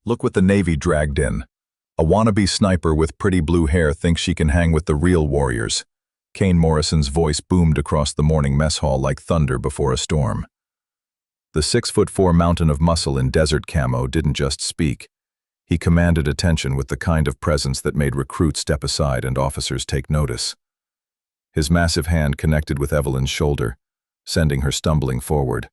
Look what the Navy dragged in. A wannabe sniper with pretty blue hair thinks she can hang with the real warriors. Kane Morrison's voice boomed across the morning mess hall like thunder before a storm. The 6'4" mountain of muscle in desert camo didn't just speak. He commanded attention with the kind of presence that made recruits step aside and officers take notice. His massive hand connected with Evelyn's shoulder, sending her stumbling forward.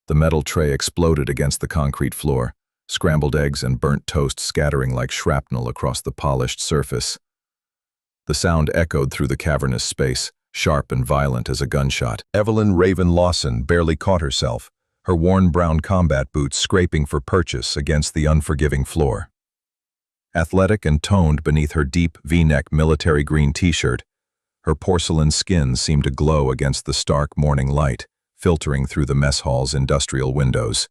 The metal tray exploded against the concrete floor, scrambled eggs and burnt toast scattering like shrapnel across the polished surface. The sound echoed through the cavernous space, sharp and violent as a gunshot. Evelyn Raven Lawson barely caught herself, her worn brown combat boots scraping for purchase against the unforgiving floor. Athletic and toned beneath her deep V-neck military green t-shirt, her porcelain skin seemed to glow against the stark morning light, filtering through the mess hall's industrial windows.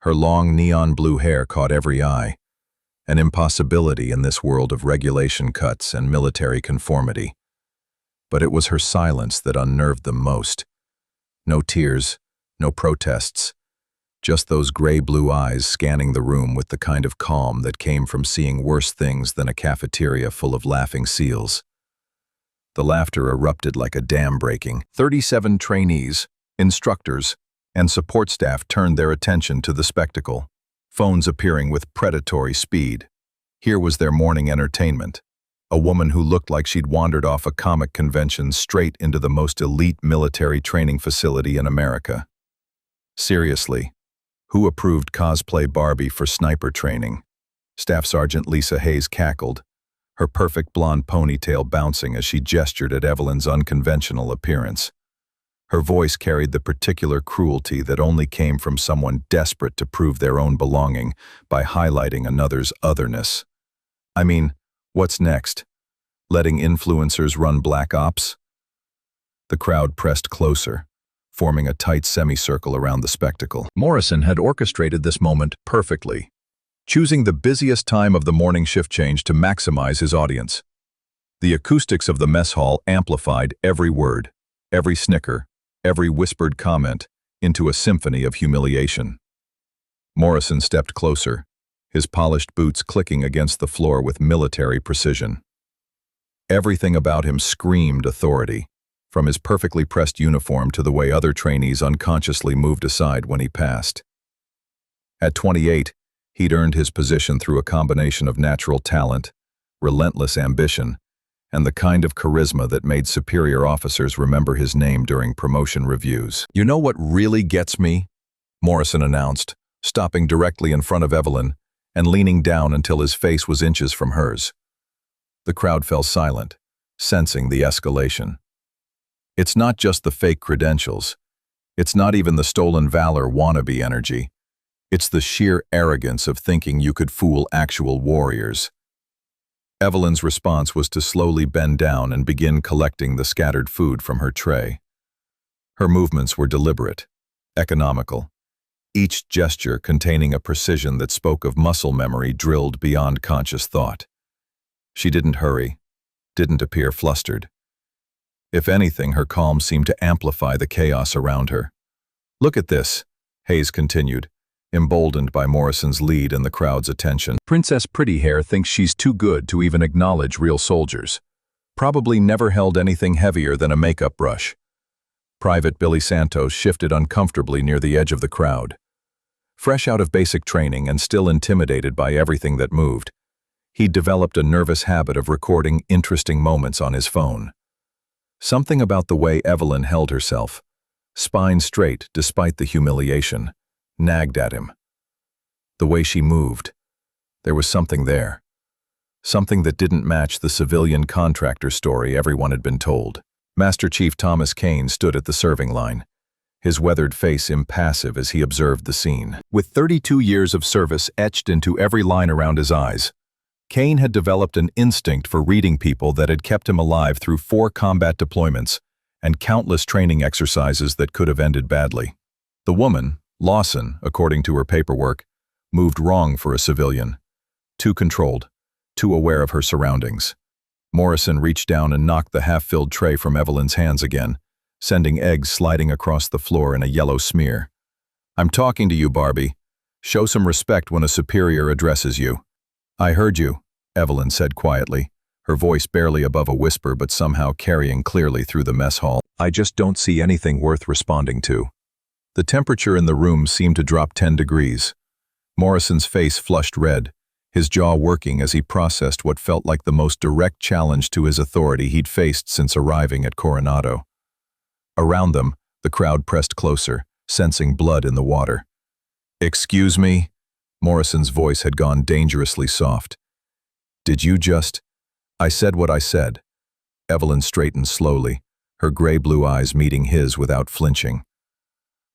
Her long neon blue hair caught every eye, an impossibility in this world of regulation cuts and military conformity. But it was her silence that unnerved them most. No tears, no protests, just those gray-blue eyes scanning the room with the kind of calm that came from seeing worse things than a cafeteria full of laughing seals. The laughter erupted like a dam breaking. 37 trainees, instructors, and support staff turned their attention to the spectacle, phones appearing with predatory speed. Here was their morning entertainment. A woman who looked like she'd wandered off a comic convention straight into the most elite military training facility in America. Seriously, who approved cosplay Barbie for sniper training? Staff Sergeant Lisa Hayes cackled, her perfect blonde ponytail bouncing as she gestured at Evelyn's unconventional appearance. Her voice carried the particular cruelty that only came from someone desperate to prove their own belonging by highlighting another's otherness. I mean, what's next? Letting influencers run black ops? The crowd pressed closer, forming a tight semicircle around the spectacle. Morrison had orchestrated this moment perfectly, choosing the busiest time of the morning shift change to maximize his audience. The acoustics of the mess hall amplified every word, every snicker, every whispered comment into a symphony of humiliation. Morrison stepped closer, his polished boots clicking against the floor with military precision. Everything about him screamed authority, from his perfectly pressed uniform to the way other trainees unconsciously moved aside when he passed. At 28, he'd earned his position through a combination of natural talent, relentless ambition, and the kind of charisma that made superior officers remember his name during promotion reviews. "You know what really gets me?" Morrison announced, stopping directly in front of Evelyn and leaning down until his face was inches from hers. The crowd fell silent, sensing the escalation. It's not just the fake credentials. It's not even the stolen valor wannabe energy. It's the sheer arrogance of thinking you could fool actual warriors. Evelyn's response was to slowly bend down and begin collecting the scattered food from her tray. Her movements were deliberate, economical, each gesture containing a precision that spoke of muscle memory drilled beyond conscious thought. She didn't hurry, didn't appear flustered. If anything, her calm seemed to amplify the chaos around her. "Look at this," Hayes continued, emboldened by Morrison's lead and the crowd's attention. "Princess Pretty Hair thinks she's too good to even acknowledge real soldiers. Probably never held anything heavier than a makeup brush." Private Billy Santos shifted uncomfortably near the edge of the crowd. Fresh out of basic training and still intimidated by everything that moved, he'd developed a nervous habit of recording interesting moments on his phone. Something about the way Evelyn held herself, spine straight despite the humiliation, nagged at him. The way she moved, there was something there. Something that didn't match the civilian contractor story everyone had been told. Master Chief Thomas Kane stood at the serving line, his weathered face impassive as he observed the scene. With 32 years of service etched into every line around his eyes, Kane had developed an instinct for reading people that had kept him alive through 4 combat deployments and countless training exercises that could have ended badly. The woman, Lawson, according to her paperwork, moved wrong for a civilian. Too controlled, too aware of her surroundings. Morrison reached down and knocked the half-filled tray from Evelyn's hands again, sending eggs sliding across the floor in a yellow smear. "I'm talking to you, Barbie. Show some respect when a superior addresses you. I heard you, Evelyn said quietly, her voice barely above a whisper but somehow carrying clearly through the mess hall. I just don't see anything worth responding to. The temperature in the room seemed to drop 10 degrees. Morrison's face flushed red, his jaw working as he processed what felt like the most direct challenge to his authority he'd faced since arriving at Coronado. Around them, the crowd pressed closer, sensing blood in the water. Excuse me? Morrison's voice had gone dangerously soft. Did you just... I said what I said. Evelyn straightened slowly, her gray-blue eyes meeting his without flinching.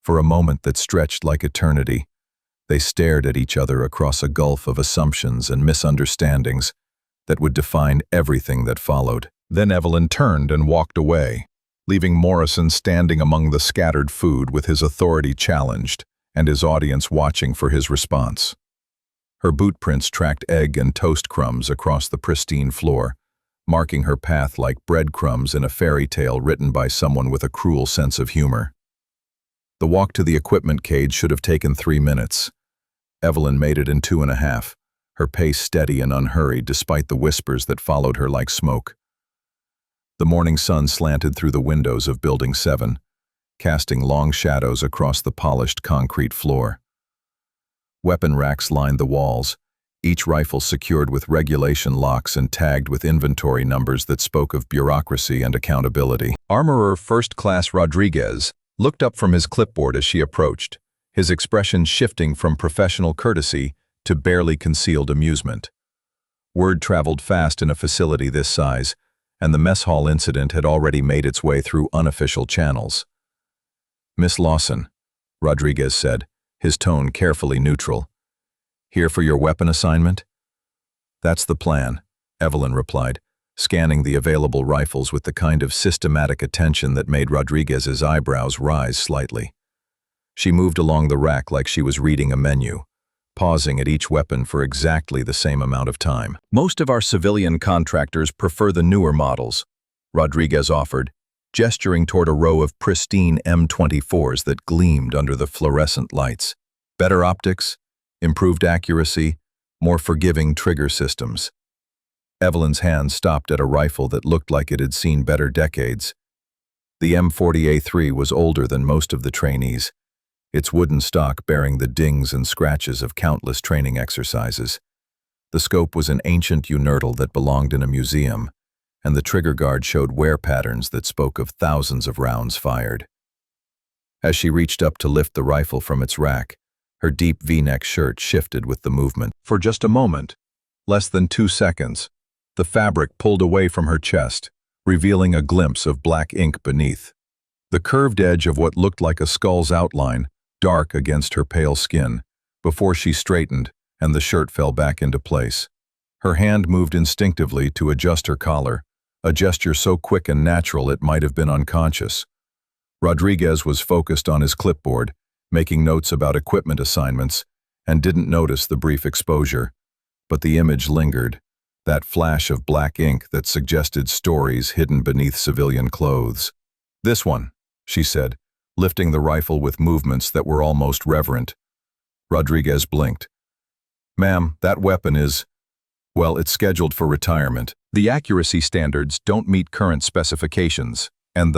For a moment that stretched like eternity, they stared at each other across a gulf of assumptions and misunderstandings that would define everything that followed. Then Evelyn turned and walked away, leaving Morrison standing among the scattered food with his authority challenged and his audience watching for his response. Her boot prints tracked egg and toast crumbs across the pristine floor, marking her path like breadcrumbs in a fairy tale written by someone with a cruel sense of humor. The walk to the equipment cage should have taken 3 minutes. Evelyn made it in 2.5, her pace steady and unhurried despite the whispers that followed her like smoke. The morning sun slanted through the windows of Building 7, casting long shadows across the polished concrete floor. Weapon racks lined the walls, each rifle secured with regulation locks and tagged with inventory numbers that spoke of bureaucracy and accountability. Armorer First Class Rodriguez looked up from his clipboard as she approached, his expression shifting from professional courtesy to barely concealed amusement. Word traveled fast in a facility this size, and the mess hall incident had already made its way through unofficial channels. Miss Lawson, Rodriguez said, his tone carefully neutral. Here for your weapon assignment? That's the plan, Evelyn replied, scanning the available rifles with the kind of systematic attention that made Rodriguez's eyebrows rise slightly. She moved along the rack like she was reading a menu, pausing at each weapon for exactly the same amount of time. Most of our civilian contractors prefer the newer models, Rodriguez offered, gesturing toward a row of pristine M24s that gleamed under the fluorescent lights. Better optics, improved accuracy, more forgiving trigger systems. Evelyn's hand stopped at a rifle that looked like it had seen better decades. The M40A3 was older than most of the trainees, its wooden stock bearing the dings and scratches of countless training exercises. The scope was an ancient unertl that belonged in a museum, and the trigger guard showed wear patterns that spoke of thousands of rounds fired. As she reached up to lift the rifle from its rack, her deep V-neck shirt shifted with the movement. For just a moment, less than 2 seconds, the fabric pulled away from her chest, revealing a glimpse of black ink beneath. The curved edge of what looked like a skull's outline, dark against her pale skin, before she straightened and the shirt fell back into place. Her hand moved instinctively to adjust her collar, a gesture so quick and natural it might have been unconscious. Rodriguez was focused on his clipboard, making notes about equipment assignments, and didn't notice the brief exposure. But the image lingered, that flash of black ink that suggested stories hidden beneath civilian clothes. This one, she said, lifting the rifle with movements that were almost reverent. Rodriguez blinked. Ma'am, that weapon is... well, it's scheduled for retirement. The accuracy standards don't meet current specifications. And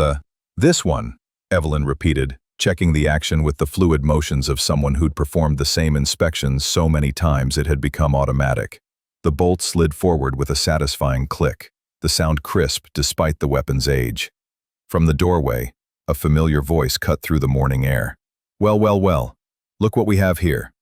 this one, Evelyn repeated, checking the action with the fluid motions of someone who'd performed the same inspections so many times it had become automatic. The bolt slid forward with a satisfying click, the sound crisp despite the weapon's age. From the doorway, a familiar voice cut through the morning air. Well, well, well, look what we have here.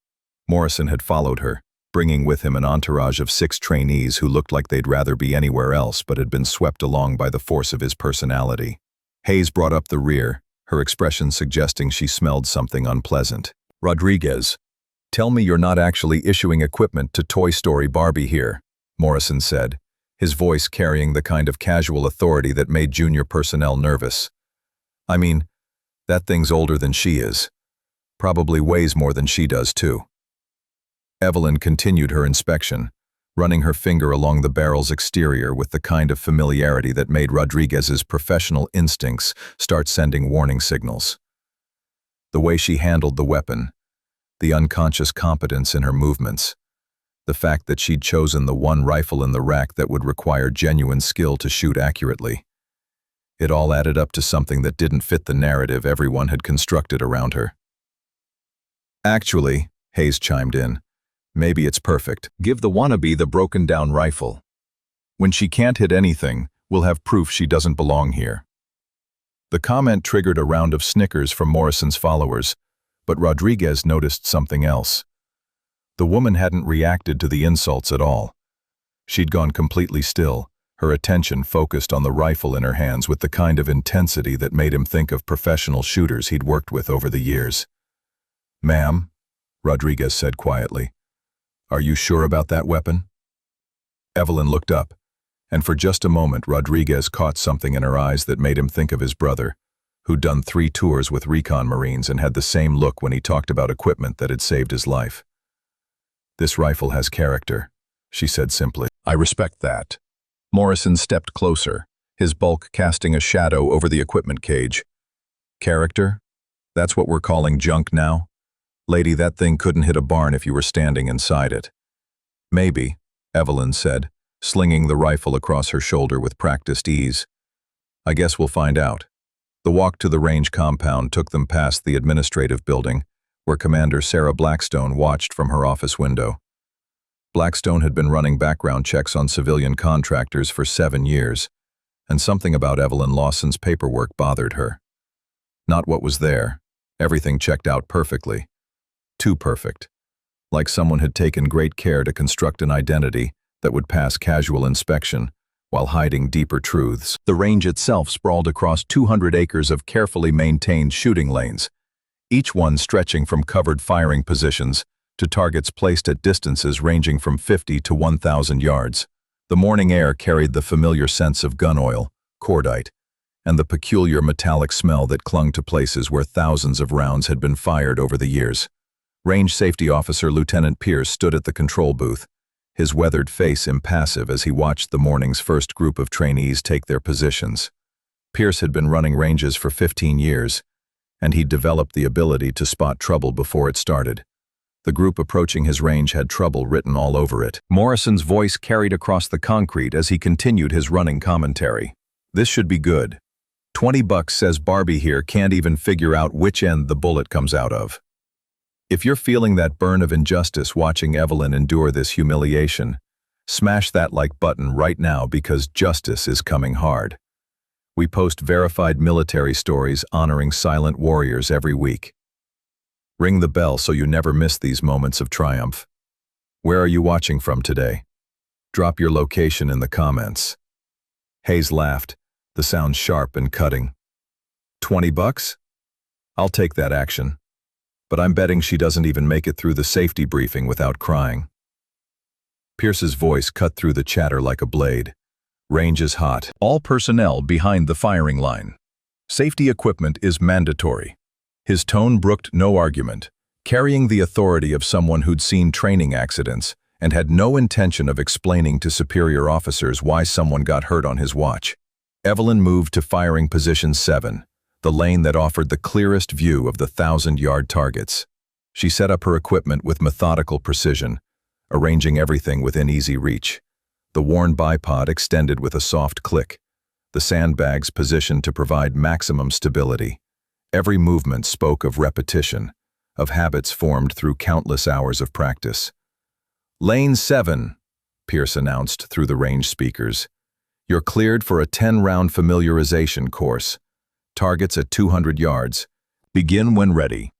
Morrison had followed her, bringing with him an entourage of 6 trainees who looked like they'd rather be anywhere else but had been swept along by the force of his personality. Hayes brought up the rear, her expression suggesting she smelled something unpleasant. Rodriguez, tell me you're not actually issuing equipment to Toy Story Barbie here, Morrison said, his voice carrying the kind of casual authority that made junior personnel nervous. I mean, that thing's older than she is. Probably weighs more than she does, too. Evelyn continued her inspection, running her finger along the barrel's exterior with the kind of familiarity that made Rodriguez's professional instincts start sending warning signals. The way she handled the weapon, The unconscious competence in her movements. The fact that she'd chosen the one rifle in the rack that would require genuine skill to shoot accurately. It all added up to something that didn't fit the narrative everyone had constructed around her. Actually, Hayes chimed in, maybe it's perfect. Give the wannabe the broken-down rifle. When she can't hit anything, we'll have proof she doesn't belong here. The comment triggered a round of snickers from Morrison's followers, but Rodriguez noticed something else. The woman hadn't reacted to the insults at all. She'd gone completely still, her attention focused on the rifle in her hands with the kind of intensity that made him think of professional shooters he'd worked with over the years. "Ma'am," Rodriguez said quietly, "are you sure about that weapon?" Evelyn looked up, and for just a moment Rodriguez caught something in her eyes that made him think of his brother, who'd done 3 tours with recon Marines and had the same look when he talked about equipment that had saved his life. "This rifle has character," she said simply. "I respect that." Morrison stepped closer, his bulk casting a shadow over the equipment cage. "Character? That's what we're calling junk now? Lady, that thing couldn't hit a barn if you were standing inside it." "Maybe," Evelyn said, slinging the rifle across her shoulder with practiced ease. "I guess we'll find out." The walk to the range compound took them past the administrative building, where Commander Sarah Blackstone watched from her office window. Blackstone had been running background checks on civilian contractors for 7 years, and something about Evelyn Lawson's paperwork bothered her. Not what was there. Everything checked out perfectly. Too perfect. Like someone had taken great care to construct an identity that would pass casual inspection while hiding deeper truths. The range itself sprawled across 200 acres of carefully maintained shooting lanes, each one stretching from covered firing positions to targets placed at distances ranging from 50 to 1,000 yards. The morning air carried the familiar sense of gun oil, cordite, and the peculiar metallic smell that clung to places where thousands of rounds had been fired over the years. Range Safety Officer Lieutenant Pierce stood at the control booth, his weathered face impassive as he watched the morning's first group of trainees take their positions. Pierce had been running ranges for 15 years, and he'd developed the ability to spot trouble before it started. The group approaching his range had trouble written all over it. Morrison's voice carried across the concrete as he continued his running commentary. "This should be good. $20 says Barbie here can't even figure out which end the bullet comes out of. If you're feeling that burn of injustice watching Evelyn endure this humiliation, smash that like button right now because justice is coming hard. We post verified military stories honoring silent warriors every week. Ring the bell so you never miss these moments of triumph. Where are you watching from today? Drop your location in the comments." Hayes laughed, the sound sharp and cutting. $20? I'll take that action. But I'm betting she doesn't even make it through the safety briefing without crying. Pierce's voice cut through the chatter like a blade. "Range is hot. All personnel behind the firing line. Safety equipment is mandatory." His tone brooked no argument, carrying the authority of someone who'd seen training accidents and had no intention of explaining to superior officers why someone got hurt on his watch. Evelyn moved to firing position 7, the lane that offered the clearest view of the 1,000-yard targets. She set up her equipment with methodical precision, arranging everything within easy reach. The worn bipod extended with a soft click, the sandbags positioned to provide maximum stability. Every movement spoke of repetition, of habits formed through countless hours of practice. "Lane 7, Pierce announced through the range speakers. "You're cleared for a 10-round familiarization course. Targets at 200 yards. Begin when ready."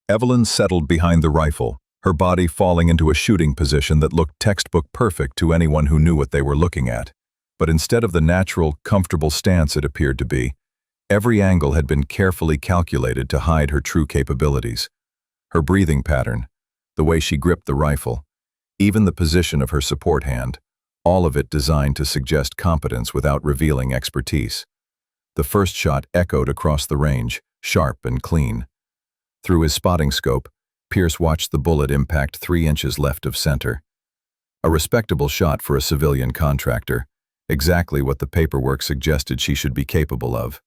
Evelyn settled behind the rifle, her body falling into a shooting position that looked textbook perfect to anyone who knew what they were looking at. But instead of the natural, comfortable stance it appeared to be, every angle had been carefully calculated to hide her true capabilities. Her breathing pattern, the way she gripped the rifle, even the position of her support hand, all of it designed to suggest competence without revealing expertise. The first shot echoed across the range, sharp and clean. Through his spotting scope, Pierce watched the bullet impact 3 inches left of center. A respectable shot for a civilian contractor, exactly what the paperwork suggested she should be capable of.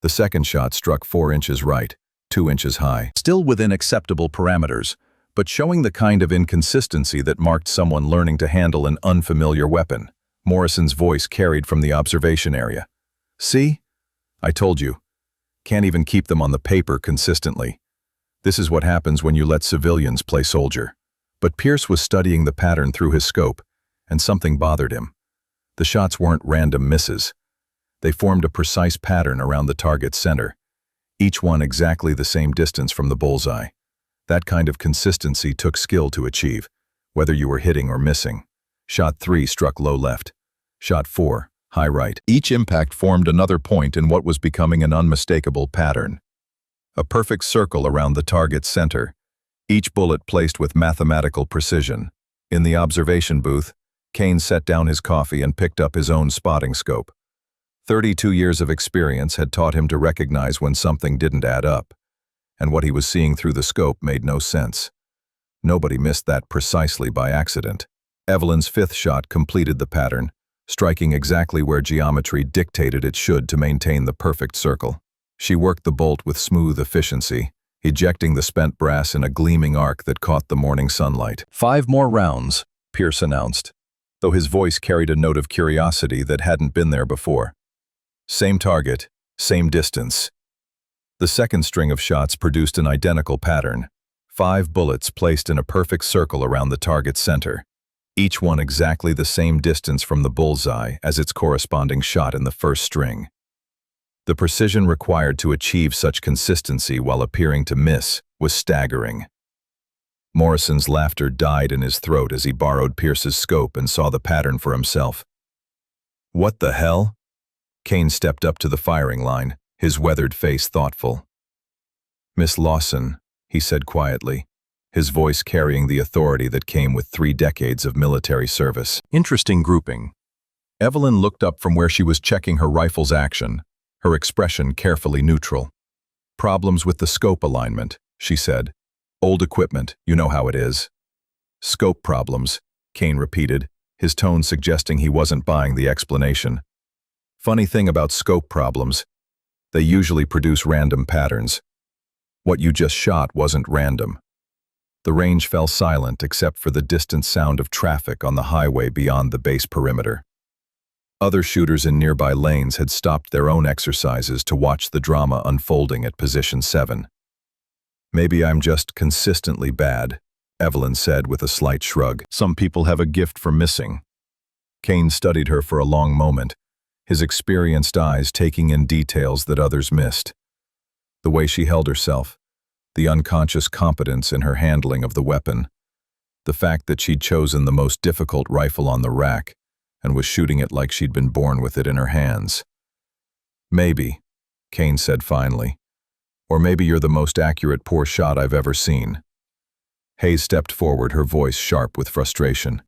The second shot struck 4 inches right, 2 inches high. Still within acceptable parameters, but showing the kind of inconsistency that marked someone learning to handle an unfamiliar weapon. Morrison's voice carried from the observation area. See? I told you. Can't even keep them on the paper consistently. This is what happens when you let civilians play soldier. But Pierce was studying the pattern through his scope, and something bothered him. The shots weren't random misses. They formed a precise pattern around the target's center, each one exactly the same distance from the bullseye. That kind of consistency took skill to achieve, whether you were hitting or missing. Shot 3 struck low left. Shot 4, high right. Each impact formed another point in what was becoming an unmistakable pattern. A perfect circle around the target's center, each bullet placed with mathematical precision. In the observation booth, Kane set down his coffee and picked up his own spotting scope. 32 years of experience had taught him to recognize when something didn't add up, and what he was seeing through the scope made no sense. Nobody missed that precisely by accident. Evelyn's 5th shot completed the pattern, striking exactly where geometry dictated it should to maintain the perfect circle. She worked the bolt with smooth efficiency, ejecting the spent brass in a gleaming arc that caught the morning sunlight. 5 more rounds, Pierce announced, though his voice carried a note of curiosity that hadn't been there before. Same target, same distance. The second string of shots produced an identical pattern, 5 bullets placed in a perfect circle around the target's center, each one exactly the same distance from the bullseye as its corresponding shot in the first string. The precision required to achieve such consistency while appearing to miss was staggering. Morrison's laughter died in his throat as he borrowed Pierce's scope and saw the pattern for himself. What the hell? Kane stepped up to the firing line, his weathered face thoughtful. Miss Lawson, he said quietly, his voice carrying the authority that came with 3 decades of military service. Interesting grouping. Evelyn looked up from where she was checking her rifle's action, her expression carefully neutral. Problems with the scope alignment, she said. Old equipment, you know how it is. Scope problems, Kane repeated, his tone suggesting he wasn't buying the explanation. Funny thing about scope problems, they usually produce random patterns. What you just shot wasn't random. The range fell silent except for the distant sound of traffic on the highway beyond the base perimeter. Other shooters in nearby lanes had stopped their own exercises to watch the drama unfolding at position 7. Maybe I'm just consistently bad, Evelyn said with a slight shrug. Some people have a gift for missing. Kane studied her for a long moment, his experienced eyes taking in details that others missed. The way she held herself, the unconscious competence in her handling of the weapon, the fact that she'd chosen the most difficult rifle on the rack and was shooting it like she'd been born with it in her hands. Maybe, Kane said finally, or maybe you're the most accurate poor shot I've ever seen. Hayes stepped forward, her voice sharp with frustration.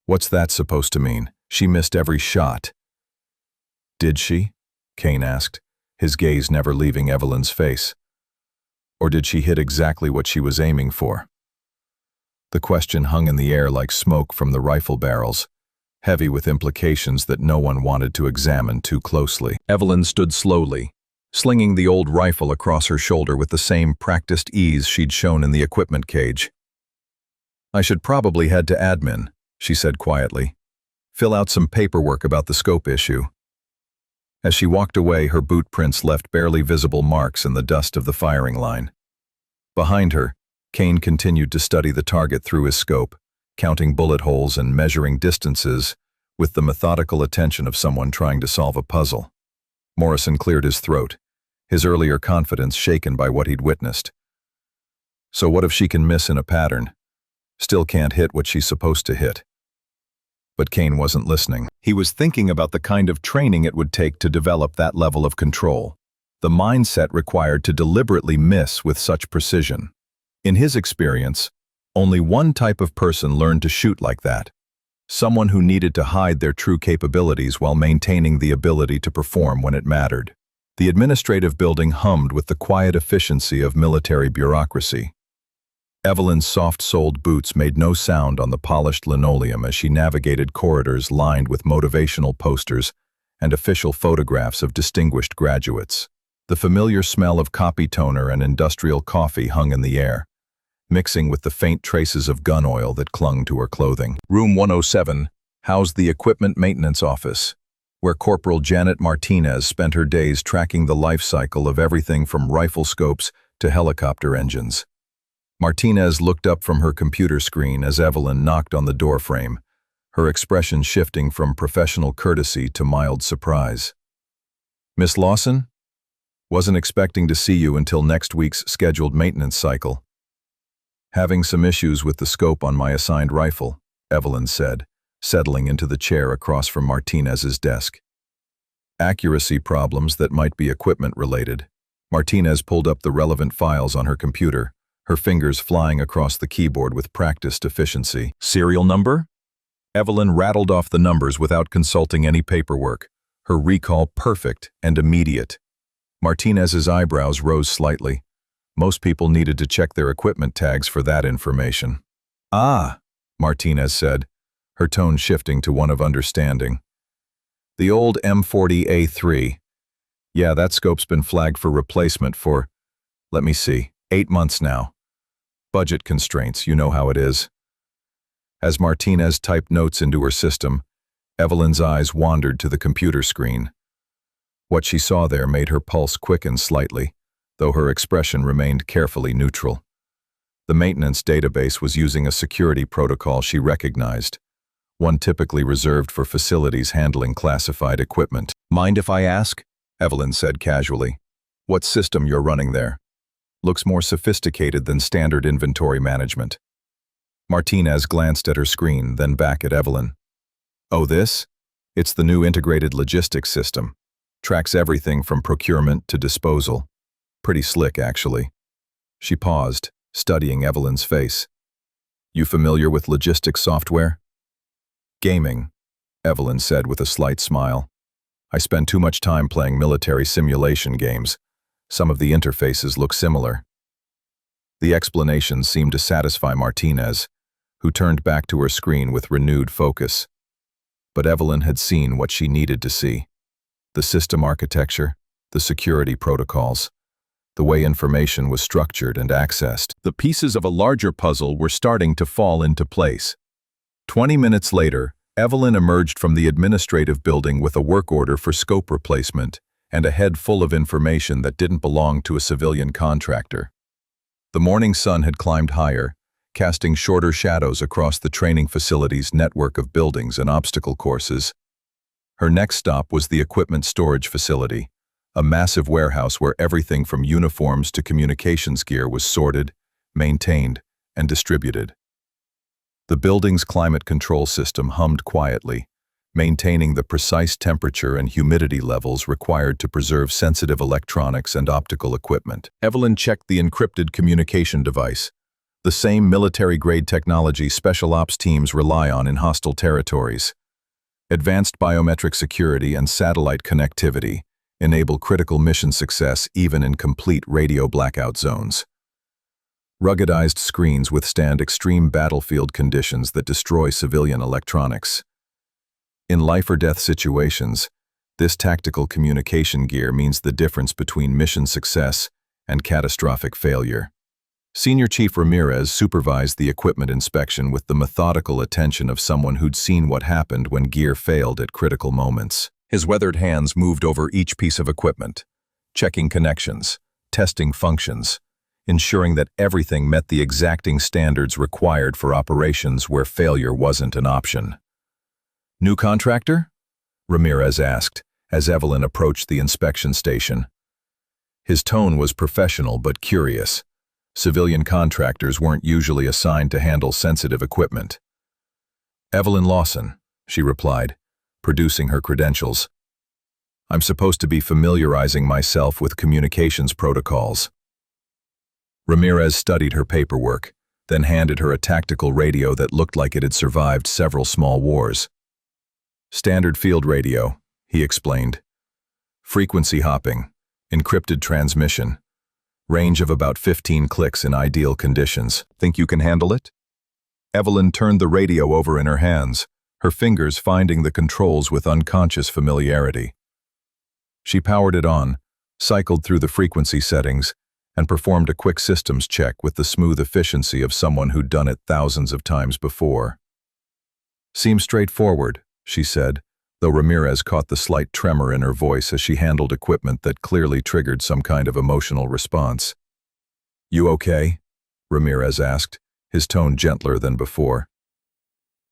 What's that supposed to mean? She missed every shot. Did she? Kane asked, his gaze never leaving Evelyn's face. Or did she hit exactly what she was aiming for? The question hung in the air like smoke from the rifle barrels, heavy with implications that no one wanted to examine too closely. Evelyn stood slowly, slinging the old rifle across her shoulder with the same practiced ease she'd shown in the equipment cage. I should probably head to admin, she said quietly. Fill out some paperwork about the scope issue. As she walked away, her boot prints left barely visible marks in the dust of the firing line. Behind her, Kane continued to study the target through his scope, counting bullet holes and measuring distances with the methodical attention of someone trying to solve a puzzle. Morrison cleared his throat, his earlier confidence shaken by what he'd witnessed. So what if she can miss in a pattern, still can't hit what she's supposed to hit? But Kane wasn't listening. He was thinking about the kind of training it would take to develop that level of control, the mindset required to deliberately miss with such precision. In his experience, only one type of person learned to shoot like that, someone who needed to hide their true capabilities while maintaining the ability to perform when it mattered. The administrative building hummed with the quiet efficiency of military bureaucracy. Evelyn's soft-soled boots made no sound on the polished linoleum as she navigated corridors lined with motivational posters and official photographs of distinguished graduates. The familiar smell of copy toner and industrial coffee hung in the air, mixing with the faint traces of gun oil that clung to her clothing. Room 107 housed the equipment maintenance office, where Corporal Janet Martinez spent her days tracking the life cycle of everything from rifle scopes to helicopter engines. Martinez looked up from her computer screen as Evelyn knocked on the doorframe, her expression shifting from professional courtesy to mild surprise. "Miss Lawson? Wasn't expecting to see you until next week's scheduled maintenance cycle." "Having some issues with the scope on my assigned rifle," Evelyn said, settling into the chair across from Martinez's desk. "Accuracy problems that might be equipment-related." Martinez pulled up the relevant files on her computer, her fingers flying across the keyboard with practiced efficiency. "Serial number?" Evelyn rattled off the numbers without consulting any paperwork, her recall perfect and immediate. Martinez's eyebrows rose slightly. Most people needed to check their equipment tags for that information. "Ah," Martinez said, her tone shifting to one of understanding. "The old M40A3. Yeah, that scope's been flagged for replacement for, let me see, 8 months now. Budget constraints, you know how it is." As Martinez typed notes into her system, Evelyn's eyes wandered to the computer screen. What she saw there made her pulse quicken slightly, though her expression remained carefully neutral. The maintenance database was using a security protocol she recognized, one typically reserved for facilities handling classified equipment. "Mind if I ask?" Evelyn said casually. "What system you're running there? Looks more sophisticated than standard inventory management." Martinez glanced at her screen, then back at Evelyn. "Oh, this? It's the new integrated logistics system. Tracks everything from procurement to disposal. Pretty slick, actually." She paused, studying Evelyn's face. "You familiar with logistics software?" "Gaming," Evelyn said with a slight smile. "I spend too much time playing military simulation games. Some of the interfaces look similar." The explanation seemed to satisfy Martinez, who turned back to her screen with renewed focus. But Evelyn had seen what she needed to see. The system architecture, the security protocols, the way information was structured and accessed. The pieces of a larger puzzle were starting to fall into place. 20 minutes later, Evelyn emerged from the administrative building with a work order for scope replacement and a head full of information that didn't belong to a civilian contractor. The morning sun had climbed higher, casting shorter shadows across the training facility's network of buildings and obstacle courses. Her next stop was the equipment storage facility, a massive warehouse where everything from uniforms to communications gear was sorted, maintained, and distributed. The building's climate control system hummed quietly, maintaining the precise temperature and humidity levels required to preserve sensitive electronics and optical equipment. Evelyn checked the encrypted communication device, the same military-grade technology special ops teams rely on in hostile territories. Advanced biometric security and satellite connectivity enable critical mission success even in complete radio blackout zones. Ruggedized screens withstand extreme battlefield conditions that destroy civilian electronics. In life-or-death situations, this tactical communication gear means the difference between mission success and catastrophic failure. Senior Chief Ramirez supervised the equipment inspection with the methodical attention of someone who'd seen what happened when gear failed at critical moments. His weathered hands moved over each piece of equipment, checking connections, testing functions, ensuring that everything met the exacting standards required for operations where failure wasn't an option. "New contractor?" Ramirez asked, as Evelyn approached the inspection station. His tone was professional but curious. Civilian contractors weren't usually assigned to handle sensitive equipment. "Evelyn Lawson," she replied, producing her credentials. "I'm supposed to be familiarizing myself with communications protocols." Ramirez studied her paperwork, then handed her a tactical radio that looked like it had survived several small wars. "Standard field radio," he explained. "Frequency hopping, encrypted transmission. Range of about 15 clicks in ideal conditions. Think you can handle it?" Evelyn turned the radio over in her hands, her fingers finding the controls with unconscious familiarity. She powered it on, cycled through the frequency settings, and performed a quick systems check with the smooth efficiency of someone who'd done it thousands of times before. "Seems straightforward," she said, though Ramirez caught the slight tremor in her voice as she handled equipment that clearly triggered some kind of emotional response. "You okay?" Ramirez asked, his tone gentler than before.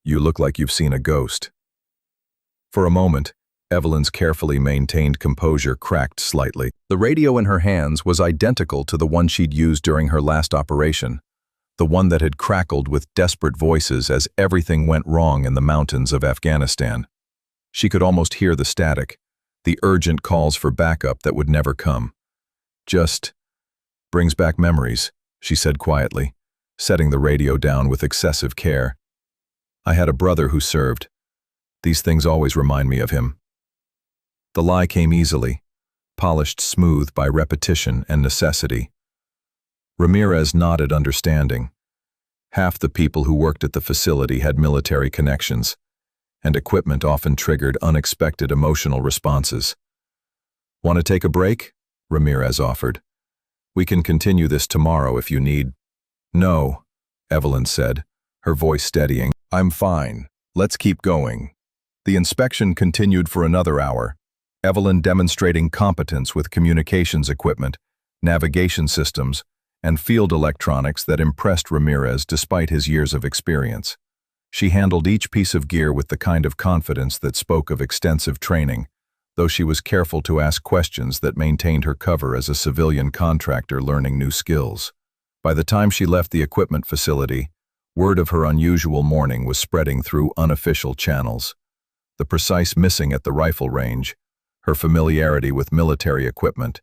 "You look like you've seen a ghost." For a moment, Evelyn's carefully maintained composure cracked slightly. The radio in her hands was identical to the one she'd used during her last operation, the one that had crackled with desperate voices as everything went wrong in the mountains of Afghanistan. She could almost hear the static, the urgent calls for backup that would never come. "Just brings back memories," she said quietly, setting the radio down with excessive care. "I had a brother who served. These things always remind me of him." The lie came easily, polished smooth by repetition and necessity. Ramirez nodded understanding. Half the people who worked at the facility had military connections, and equipment often triggered unexpected emotional responses. "Want to take a break?" Ramirez offered. "We can continue this tomorrow if you need." "No," Evelyn said, her voice steadying. "I'm fine. Let's keep going." The inspection continued for another hour, Evelyn demonstrating competence with communications equipment, navigation systems, and field electronics that impressed Ramirez despite his years of experience. She handled each piece of gear with the kind of confidence that spoke of extensive training, though she was careful to ask questions that maintained her cover as a civilian contractor learning new skills. By the time she left the equipment facility, word of her unusual morning was spreading through unofficial channels. The precise missing at the rifle range, her familiarity with military equipment,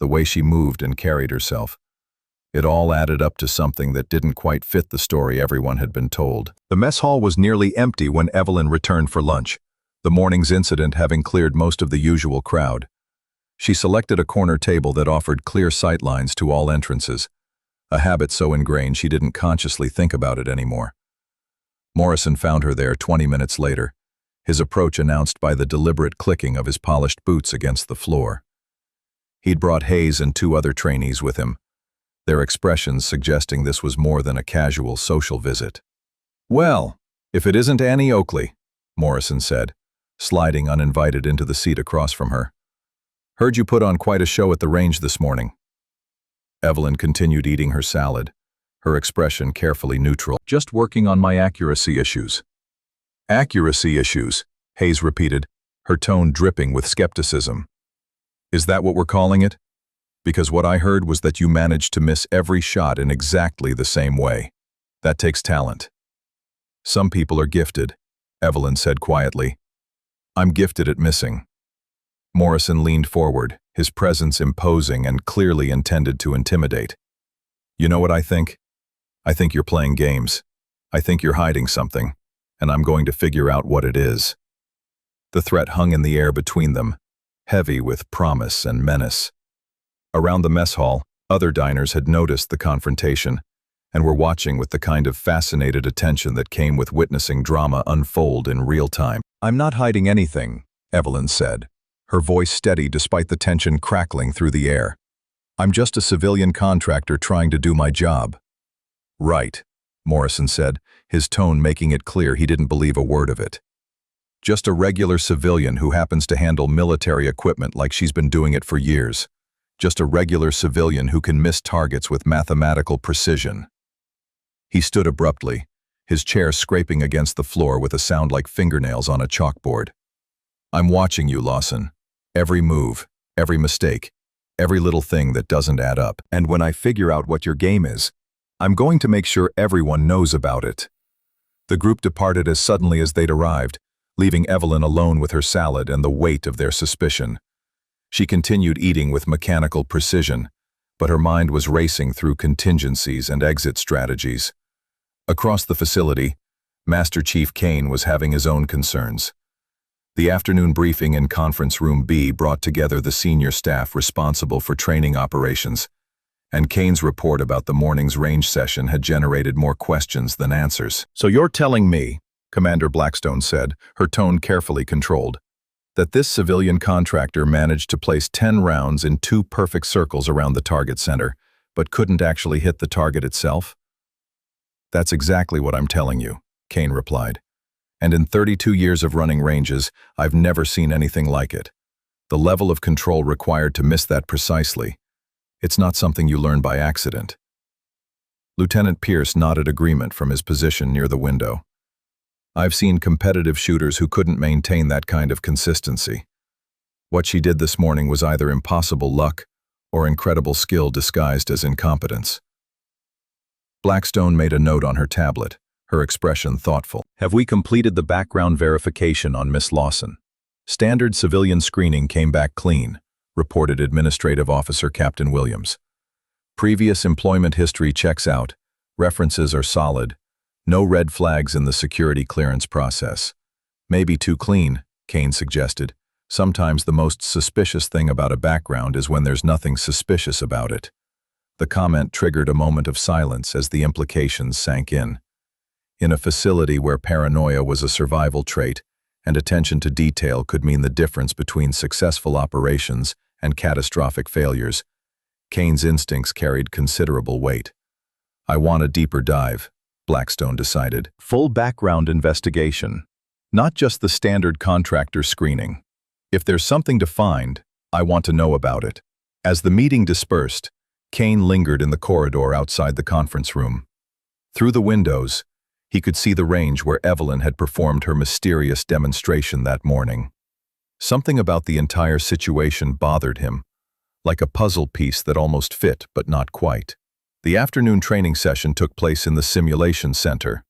the way she moved and carried herself. It all added up to something that didn't quite fit the story everyone had been told. The mess hall was nearly empty when Evelyn returned for lunch, the morning's incident having cleared most of the usual crowd. She selected a corner table that offered clear sight lines to all entrances, a habit so ingrained she didn't consciously think about it anymore. Morrison found her there 20 minutes later, his approach announced by the deliberate clicking of his polished boots against the floor. He'd brought Hayes and 2 other trainees with him, their expressions suggesting this was more than a casual social visit. "Well, if it isn't Annie Oakley," Morrison said, sliding uninvited into the seat across from her. "Heard you put on quite a show at the range this morning." Evelyn continued eating her salad, her expression carefully neutral. "Just working on my accuracy issues." "Accuracy issues," Hayes repeated, her tone dripping with skepticism. "Is that what we're calling it? Because what I heard was that you managed to miss every shot in exactly the same way. That takes talent." "Some people are gifted," Evelyn said quietly. "I'm gifted at missing." Morrison leaned forward, his presence imposing and clearly intended to intimidate. "You know what I think? I think you're playing games. I think you're hiding something, and I'm going to figure out what it is." The threat hung in the air between them, heavy with promise and menace. Around the mess hall, other diners had noticed the confrontation and were watching with the kind of fascinated attention that came with witnessing drama unfold in real time. "I'm not hiding anything," Evelyn said, her voice steady despite the tension crackling through the air. "I'm just a civilian contractor trying to do my job." "Right," Morrison said, his tone making it clear he didn't believe a word of it. "Just a regular civilian who happens to handle military equipment like she's been doing it for years. Just a regular civilian who can miss targets with mathematical precision." He stood abruptly, his chair scraping against the floor with a sound like fingernails on a chalkboard. "I'm watching you, Lawson. Every move, every mistake, every little thing that doesn't add up. And when I figure out what your game is, I'm going to make sure everyone knows about it." The group departed as suddenly as they'd arrived, leaving Evelyn alone with her salad and the weight of their suspicion. She continued eating with mechanical precision, but her mind was racing through contingencies and exit strategies. Across the facility, Master Chief Kane was having his own concerns. The afternoon briefing in Conference Room B brought together the senior staff responsible for training operations, and Kane's report about the morning's range session had generated more questions than answers. "So you're telling me," Commander Blackstone said, her tone carefully controlled, that this civilian contractor managed to place 10 rounds in 2 perfect circles around the target center, but couldn't actually hit the target itself? That's exactly what I'm telling you, Kane replied. And in 32 years of running ranges, I've never seen anything like it. The level of control required to miss that precisely. It's not something you learn by accident. Lieutenant Pierce nodded agreement from his position near the window. I've seen competitive shooters who couldn't maintain that kind of consistency. What she did this morning was either impossible luck or incredible skill disguised as incompetence. Blackstone made a note on her tablet, her expression thoughtful. Have we completed the background verification on Miss Lawson? Standard civilian screening came back clean, reported Administrative Officer Captain Williams. Previous employment history checks out, references are solid, no red flags in the security clearance process. Maybe too clean, Kane suggested. Sometimes the most suspicious thing about a background is when there's nothing suspicious about it. The comment triggered a moment of silence as the implications sank in. In a facility where paranoia was a survival trait and attention to detail could mean the difference between successful operations and catastrophic failures, Kane's instincts carried considerable weight. I want a deeper dive, Blackstone decided. Full background investigation, not just the standard contractor screening. If there's something to find, I want to know about it. As the meeting dispersed, Kane lingered in the corridor outside the conference room. Through the windows, he could see the range where Evelyn had performed her mysterious demonstration that morning. Something about the entire situation bothered him, like a puzzle piece that almost fit but not quite. The afternoon training session took place in the Simulation Center,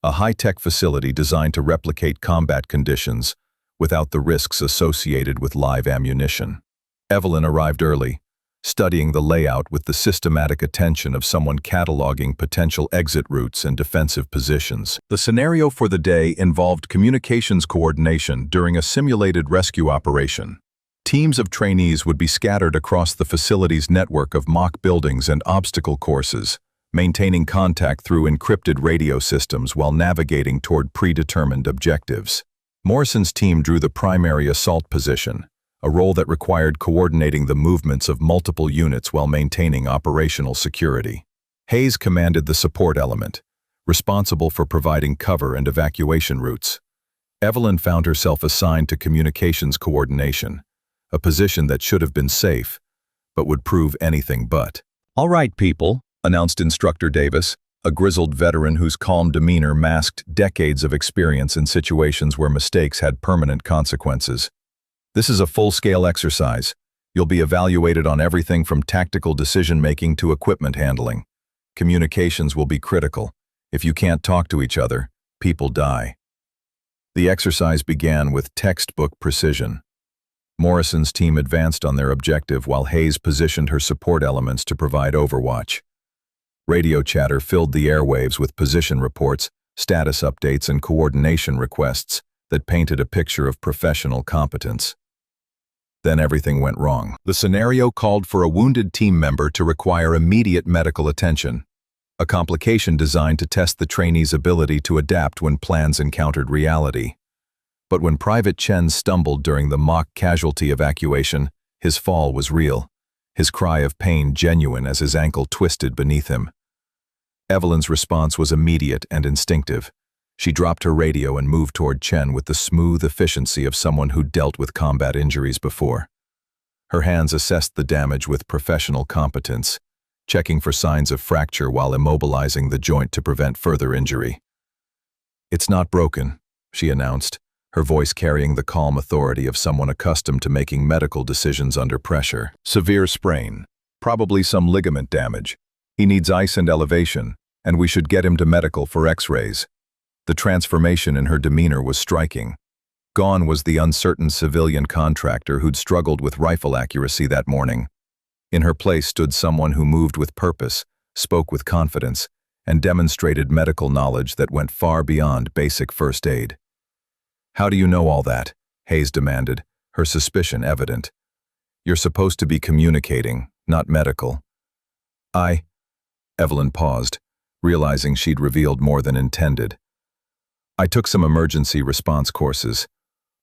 a high-tech facility designed to replicate combat conditions without the risks associated with live ammunition. Evelyn arrived early, studying the layout with the systematic attention of someone cataloging potential exit routes and defensive positions. The scenario for the day involved communications coordination during a simulated rescue operation. Teams of trainees would be scattered across the facility's network of mock buildings and obstacle courses, maintaining contact through encrypted radio systems while navigating toward predetermined objectives. Morrison's team drew the primary assault position, a role that required coordinating the movements of multiple units while maintaining operational security. Hayes commanded the support element, responsible for providing cover and evacuation routes. Evelyn found herself assigned to communications coordination, a position that should have been safe, but would prove anything but. "All right, people," announced Instructor Davis, a grizzled veteran whose calm demeanor masked decades of experience in situations where mistakes had permanent consequences. "This is a full-scale exercise. You'll be evaluated on everything from tactical decision-making to equipment handling. Communications will be critical. If you can't talk to each other, people die." The exercise began with textbook precision. Morrison's team advanced on their objective while Hayes positioned her support elements to provide overwatch. Radio chatter filled the airwaves with position reports, status updates, and coordination requests that painted a picture of professional competence. Then everything went wrong. The scenario called for a wounded team member to require immediate medical attention, a complication designed to test the trainee's ability to adapt when plans encountered reality. But when Private Chen stumbled during the mock casualty evacuation, his fall was real, his cry of pain genuine as his ankle twisted beneath him. Evelyn's response was immediate and instinctive. She dropped her radio and moved toward Chen with the smooth efficiency of someone who'd dealt with combat injuries before. Her hands assessed the damage with professional competence, checking for signs of fracture while immobilizing the joint to prevent further injury. "It's not broken," she announced, her voice carrying the calm authority of someone accustomed to making medical decisions under pressure. "Severe sprain, probably some ligament damage. He needs ice and elevation, and we should get him to medical for x-rays." The transformation in her demeanor was striking. Gone was the uncertain civilian contractor who'd struggled with rifle accuracy that morning. In her place stood someone who moved with purpose, spoke with confidence, and demonstrated medical knowledge that went far beyond basic first aid. "How do you know all that?" Hayes demanded, her suspicion evident. "You're supposed to be communicating, not medical." Evelyn paused, realizing she'd revealed more than intended. "I took some emergency response courses.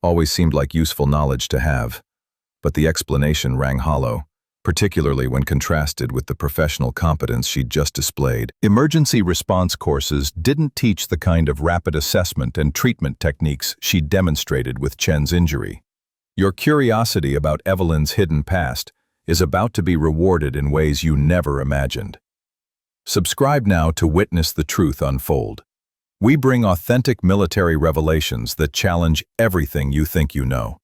always seemed like useful knowledge to have, but the explanation rang hollow, particularly when contrasted with the professional competence she'd just displayed. Emergency response courses didn't teach the kind of rapid assessment and treatment techniques she'd demonstrated with Chen's injury. Your curiosity about Evelyn's hidden past is about to be rewarded in ways you never imagined. Subscribe now to witness the truth unfold. We bring authentic military revelations that challenge everything you think you know.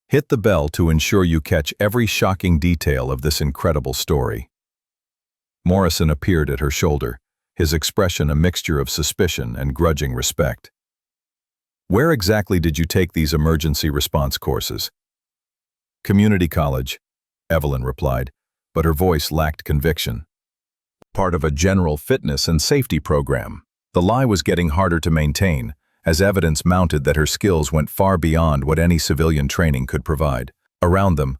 Hit the bell to ensure you catch every shocking detail of this incredible story. Morrison appeared at her shoulder, his expression a mixture of suspicion and grudging respect. Where exactly did you take these emergency response courses? Community college, Evelyn replied, but her voice lacked conviction. Part of a general fitness and safety program. The lie was getting harder to maintain, as evidence mounted that her skills went far beyond what any civilian training could provide. Around them,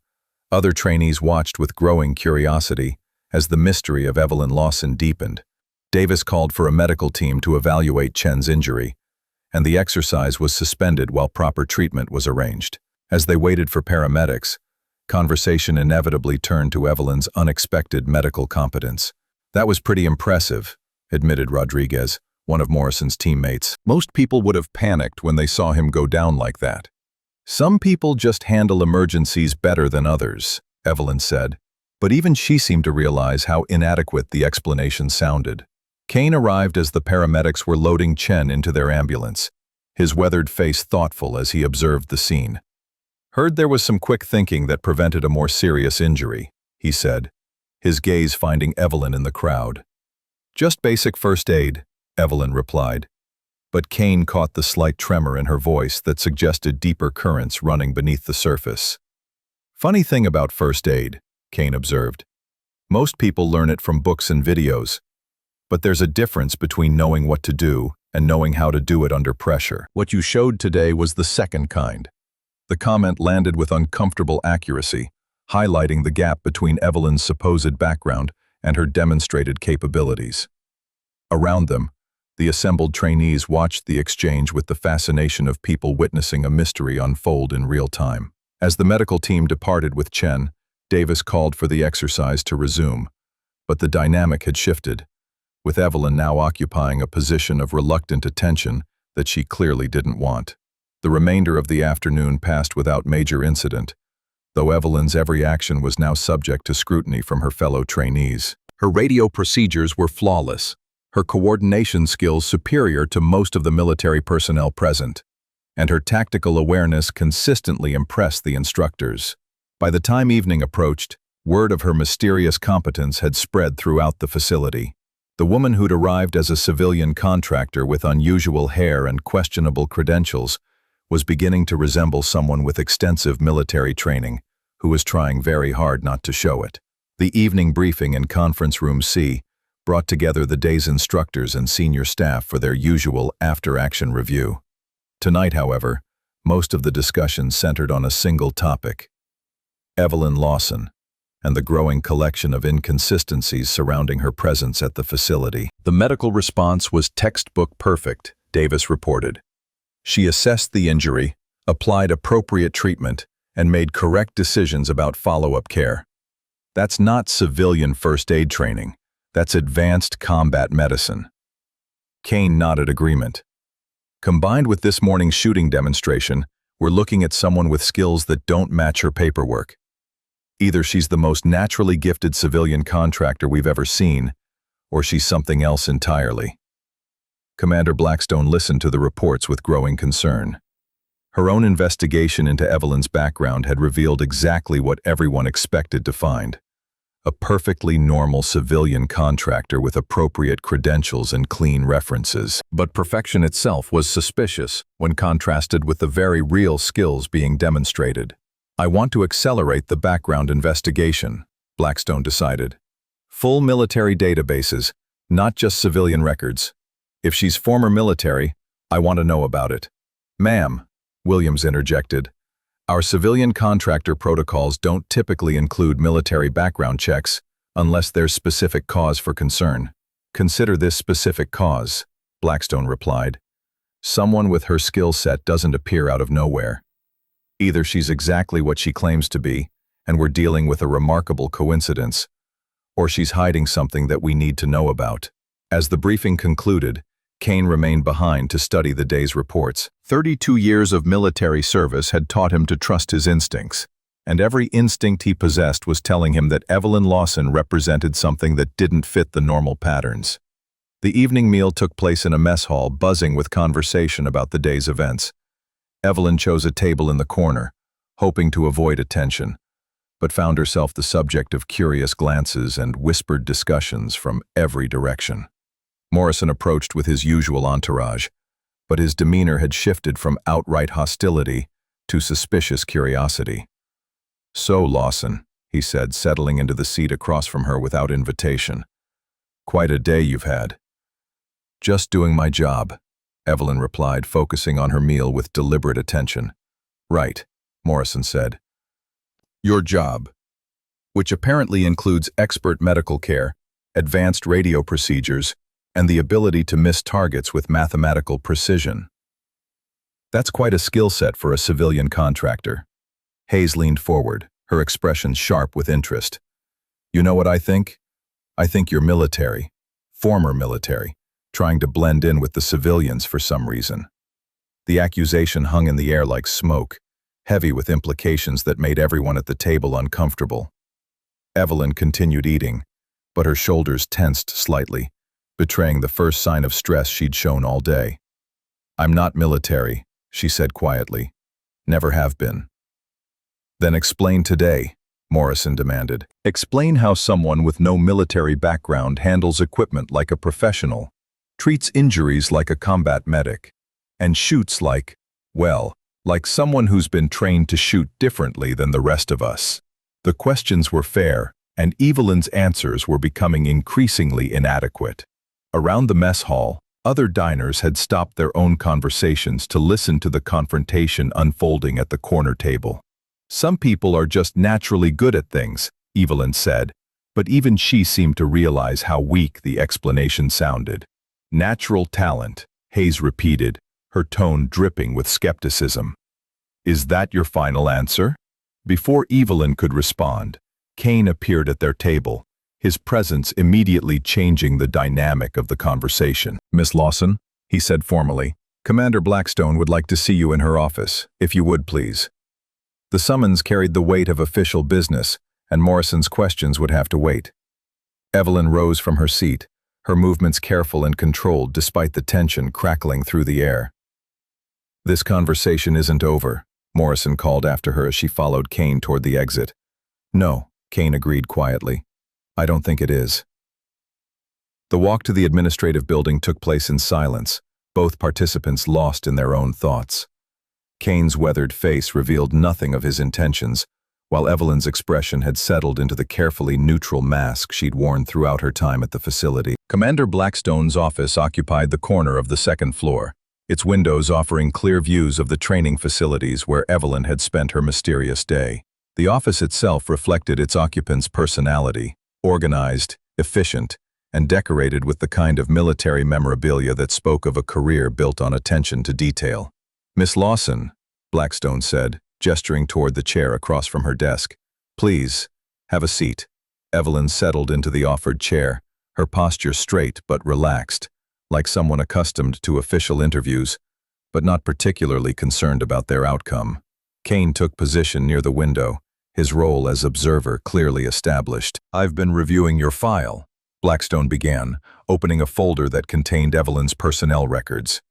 other trainees watched with growing curiosity as the mystery of Evelyn Lawson deepened. Davis called for a medical team to evaluate Chen's injury, and the exercise was suspended while proper treatment was arranged. As they waited for paramedics, conversation inevitably turned to Evelyn's unexpected medical competence. That was pretty impressive, admitted Rodriguez, one of Morrison's teammates. Most people would have panicked when they saw him go down like that. Some people just handle emergencies better than others, Evelyn said, but even she seemed to realize how inadequate the explanation sounded. Kane arrived as the paramedics were loading Chen into their ambulance, his weathered face thoughtful as he observed the scene. Heard there was some quick thinking that prevented a more serious injury, he said, his gaze finding Evelyn in the crowd. Just basic first aid, Evelyn replied, but Kane caught the slight tremor in her voice that suggested deeper currents running beneath the surface. Funny thing about first aid, Kane observed. Most people learn it from books and videos, but there's a difference between knowing what to do and knowing how to do it under pressure. What you showed today was the second kind. The comment landed with uncomfortable accuracy, highlighting the gap between Evelyn's supposed background and her demonstrated capabilities. Around them, the assembled trainees watched the exchange with the fascination of people witnessing a mystery unfold in real time. As the medical team departed with Chen, Davis called for the exercise to resume, but the dynamic had shifted, with Evelyn now occupying a position of reluctant attention that she clearly didn't want. The remainder of the afternoon passed without major incident, though Evelyn's every action was now subject to scrutiny from her fellow trainees. Her radio procedures were flawless, her coordination skills superior to most of the military personnel present, and her tactical awareness consistently impressed the instructors. By the time evening approached, word of her mysterious competence had spread throughout the facility. The woman who'd arrived as a civilian contractor with unusual hair and questionable credentials was beginning to resemble someone with extensive military training, who was trying very hard not to show it. The evening briefing in Conference Room C brought together the day's instructors and senior staff for their usual after-action review. Tonight, however, most of the discussion centered on a single topic: Evelyn Lawson, and the growing collection of inconsistencies surrounding her presence at the facility. The medical response was textbook perfect, Davis reported. She assessed the injury, applied appropriate treatment, and made correct decisions about follow-up care. That's not civilian first aid training. That's advanced combat medicine. Kane nodded agreement. Combined with this morning's shooting demonstration, we're looking at someone with skills that don't match her paperwork. Either she's the most naturally gifted civilian contractor we've ever seen, or she's something else entirely. Commander Blackstone listened to the reports with growing concern. Her own investigation into Evelyn's background had revealed exactly what everyone expected to find: a perfectly normal civilian contractor with appropriate credentials and clean references. But perfection itself was suspicious when contrasted with the very real skills being demonstrated. I want to accelerate the background investigation, Blackstone decided. Full military databases, not just civilian records. If she's former military, I want to know about it. Ma'am, Williams interjected, our civilian contractor protocols don't typically include military background checks unless there's specific cause for concern. Consider this specific cause, Blackstone replied. Someone with her skill set doesn't appear out of nowhere. Either she's exactly what she claims to be, and we're dealing with a remarkable coincidence, or she's hiding something that we need to know about. As the briefing concluded, Kane remained behind to study the day's reports. 32 years of military service had taught him to trust his instincts, and every instinct he possessed was telling him that Evelyn Lawson represented something that didn't fit the normal patterns. The evening meal took place in a mess hall, buzzing with conversation about the day's events. Evelyn chose a table in the corner, hoping to avoid attention, but found herself the subject of curious glances and whispered discussions from every direction. Morrison approached with his usual entourage, but his demeanor had shifted from outright hostility to suspicious curiosity. "So, Lawson," he said, settling into the seat across from her without invitation. "Quite a day you've had." "Just doing my job," Evelyn replied, focusing on her meal with deliberate attention. "Right," Morrison said. "Your job, which apparently includes expert medical care, advanced radio procedures, and the ability to miss targets with mathematical precision. That's quite a skill set for a civilian contractor." Hayes leaned forward, her expression sharp with interest. "You know what I think? I think you're military, former military, trying to blend in with the civilians for some reason." The accusation hung in the air like smoke, heavy with implications that made everyone at the table uncomfortable. Evelyn continued eating, but her shoulders tensed slightly, betraying the first sign of stress she'd shown all day. "I'm not military," she said quietly. "Never have been." "Then explain today," Morrison demanded. "Explain how someone with no military background handles equipment like a professional, treats injuries like a combat medic, and shoots like, well, like someone who's been trained to shoot differently than the rest of us." The questions were fair, and Evelyn's answers were becoming increasingly inadequate. Around the mess hall, other diners had stopped their own conversations to listen to the confrontation unfolding at the corner table. "Some people are just naturally good at things," Evelyn said, but even she seemed to realize how weak the explanation sounded. "Natural talent," Hayes repeated, her tone dripping with skepticism. "Is that your final answer?" Before Evelyn could respond, Kane appeared at their table, his presence immediately changing the dynamic of the conversation. "Miss Lawson," he said formally, "Commander Blackstone would like to see you in her office, if you would please." The summons carried the weight of official business, and Morrison's questions would have to wait. Evelyn rose from her seat, her movements careful and controlled despite the tension crackling through the air. "This conversation isn't over," Morrison called after her as she followed Kane toward the exit. "No," Kane agreed quietly. "I don't think it is." The walk to the administrative building took place in silence, both participants lost in their own thoughts. Kane's weathered face revealed nothing of his intentions, while Evelyn's expression had settled into the carefully neutral mask she'd worn throughout her time at the facility. Commander Blackstone's office occupied the corner of the second floor, its windows offering clear views of the training facilities where Evelyn had spent her mysterious day. The office itself reflected its occupant's personality, organized, efficient, and decorated with the kind of military memorabilia that spoke of a career built on attention to detail. "Miss Lawson," Blackstone said, gesturing toward the chair across from her desk. "Please, have a seat." Evelyn settled into the offered chair, her posture straight but relaxed, like someone accustomed to official interviews, but not particularly concerned about their outcome. Kane took position near the window, his role as observer clearly established. "I've been reviewing your file," Blackstone began, opening a folder that contained Evelyn's personnel records.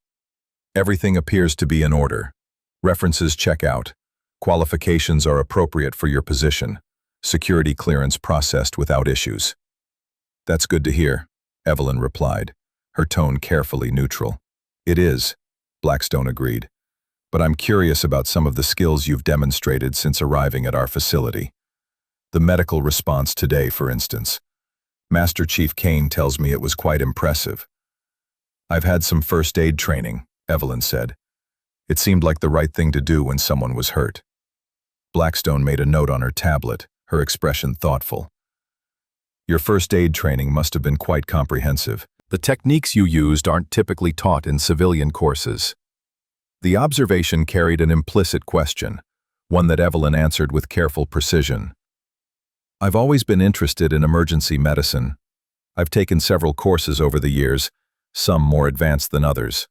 "Everything appears to be in order. References check out. Qualifications are appropriate for your position. Security clearance processed without issues." "That's good to hear," Evelyn replied, her tone carefully neutral. "It is," Blackstone agreed, "but I'm curious about some of the skills you've demonstrated since arriving at our facility. The medical response today, for instance. Master Chief Kane tells me it was quite impressive." "I've had some first aid training," Evelyn said. "It seemed like the right thing to do when someone was hurt." Blackstone made a note on her tablet, her expression thoughtful. "Your first aid training must have been quite comprehensive. The techniques you used aren't typically taught in civilian courses." The observation carried an implicit question. one that Evelyn answered with careful precision. "I've always been interested in emergency medicine. I've taken several courses over the years, some more advanced than others."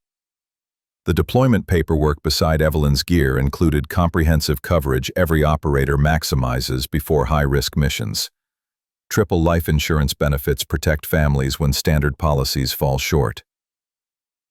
The deployment paperwork beside Evelyn's gear included comprehensive coverage every operator maximizes before high-risk missions. Triple life insurance benefits protect families when standard policies fall short.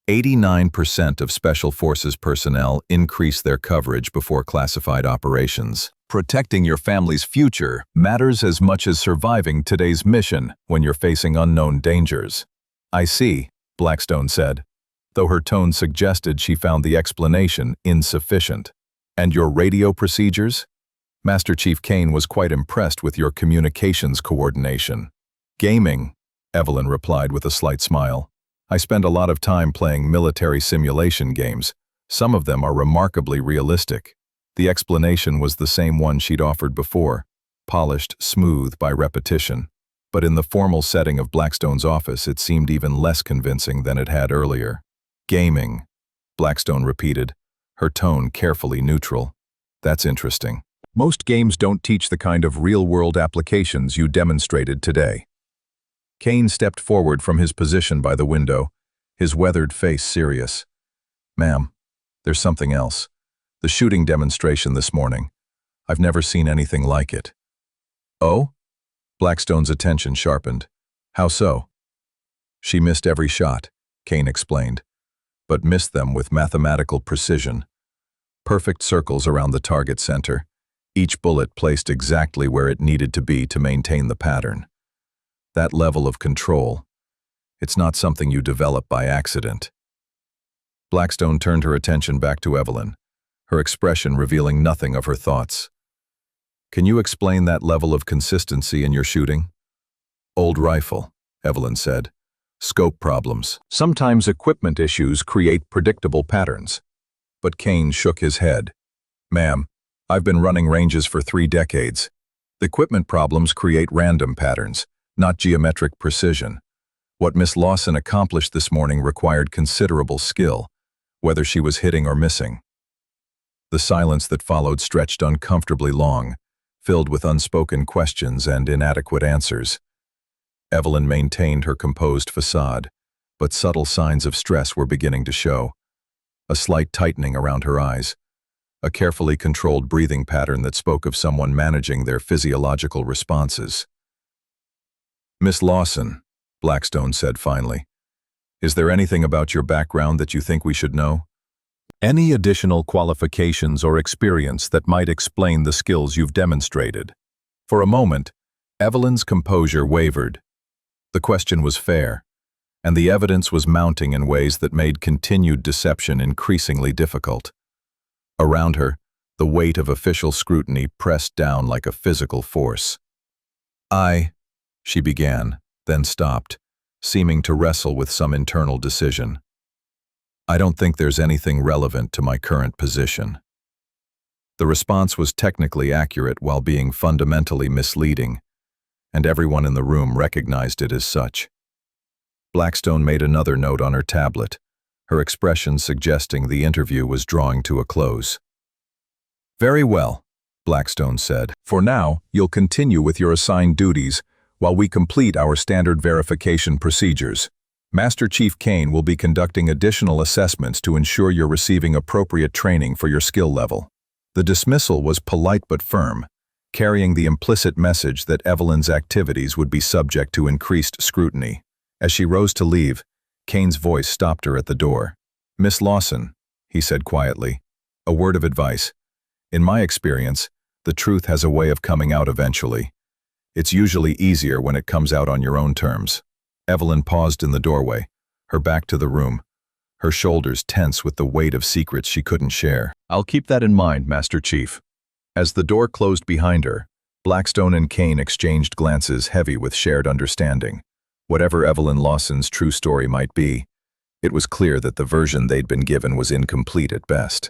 89% of Special Forces personnel increase their coverage before classified operations. Protecting your family's future matters as much as surviving today's mission when you're facing unknown dangers. "I see," Blackstone said, though her tone suggested she found the explanation insufficient. "And your radio procedures?" Master Chief Kane was quite impressed with your communications coordination. "Gaming," Evelyn replied with a slight smile. "I spend a lot of time playing military simulation games. Some of them are remarkably realistic." The explanation was the same one she'd offered before, polished smooth by repetition. But in the formal setting of Blackstone's office, it seemed even less convincing than it had earlier. "Gaming," Blackstone repeated, her tone carefully neutral. "That's interesting. Most games don't teach the kind of real-world applications you demonstrated today." Kane stepped forward from his position by the window, his weathered face serious. "Ma'am, there's something else. The shooting demonstration this morning. I've never seen anything like it." "Oh?" Blackstone's attention sharpened. "How so?" "She missed every shot," Kane explained, "but missed them with mathematical precision. Perfect circles around the target center, each bullet placed exactly where it needed to be to maintain the pattern. That level of control, it's not something you develop by accident." Blackstone turned her attention back to Evelyn, her expression revealing nothing of her thoughts. "Can you explain that level of consistency in your shooting?" "Old rifle," Evelyn said. "Scope problems. Sometimes equipment issues create predictable patterns." But Kane shook his head. "Ma'am, I've been running ranges for 3 decades. The equipment problems create random patterns, not geometric precision. What Miss Lawson accomplished this morning required considerable skill, whether she was hitting or missing." The silence that followed stretched uncomfortably long, filled with unspoken questions and inadequate answers. Evelyn maintained her composed facade, but subtle signs of stress were beginning to show. A slight tightening around her eyes, a carefully controlled breathing pattern that spoke of someone managing their physiological responses. "Miss Lawson," Blackstone said finally, "is there anything about your background that you think we should know? Any additional qualifications or experience that might explain the skills you've demonstrated?" For a moment, Evelyn's composure wavered. The question was fair, and the evidence was mounting in ways that made continued deception increasingly difficult. Around her, the weight of official scrutiny pressed down like a physical force. She began, then stopped, seeming to wrestle with some internal decision. "I don't think there's anything relevant to my current position." The response was technically accurate while being fundamentally misleading, and everyone in the room recognized it as such. Blackstone made another note on her tablet, her expression suggesting the interview was drawing to a close. "Very well," Blackstone said. "For now, you'll continue with your assigned duties while we complete our standard verification procedures. Master Chief Kane will be conducting additional assessments to ensure you're receiving appropriate training for your skill level." The dismissal was polite but firm, carrying the implicit message that Evelyn's activities would be subject to increased scrutiny. As she rose to leave, Kane's voice stopped her at the door. "Miss Lawson," he said quietly, "a word of advice. In my experience, the truth has a way of coming out eventually. It's usually easier when it comes out on your own terms." Evelyn paused in the doorway, her back to the room, her shoulders tense with the weight of secrets she couldn't share. "I'll keep that in mind, Master Chief." As the door closed behind her, Blackstone and Kane exchanged glances heavy with shared understanding. Whatever Evelyn Lawson's true story might be, it was clear that the version they'd been given was incomplete at best.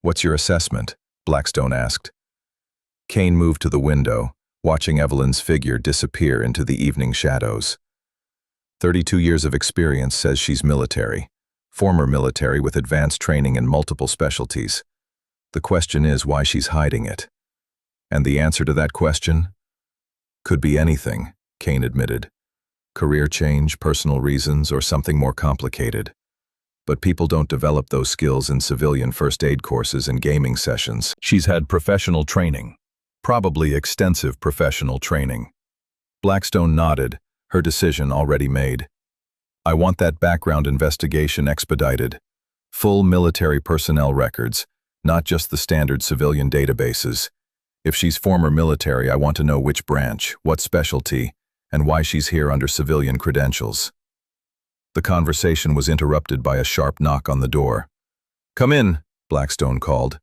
"What's your assessment?" Blackstone asked. Kane moved to the window, watching Evelyn's figure disappear into the evening shadows. 32 years of experience says she's military, former military with advanced training in multiple specialties. The question is why she's hiding it. And the answer to that question? Could be anything, Kane admitted. Career change, personal reasons, or something more complicated. But people don't develop those skills in civilian first aid courses and gaming sessions. She's had professional training. Probably extensive professional training. Blackstone nodded, her decision already made. I want that background investigation expedited. Full military personnel records, not just the standard civilian databases. If she's former military, I want to know which branch, what specialty, and why she's here under civilian credentials. The conversation was interrupted by a sharp knock on the door. "Come in," Blackstone called.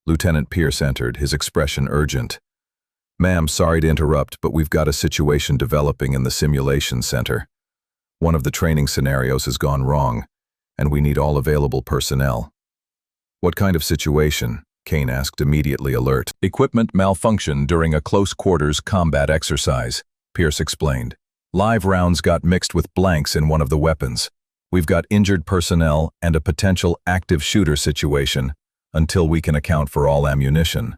Lieutenant Pierce entered, his expression urgent. "Ma'am, sorry to interrupt, but we've got a situation developing in the simulation center. One of the training scenarios has gone wrong, and we need all available personnel." "What kind of situation?" Kane asked, immediately alert. "Equipment malfunctioned during a close-quarters combat exercise," Pierce explained. "Live rounds got mixed with blanks in one of the weapons. We've got injured personnel and a potential active shooter situation until we can account for all ammunition."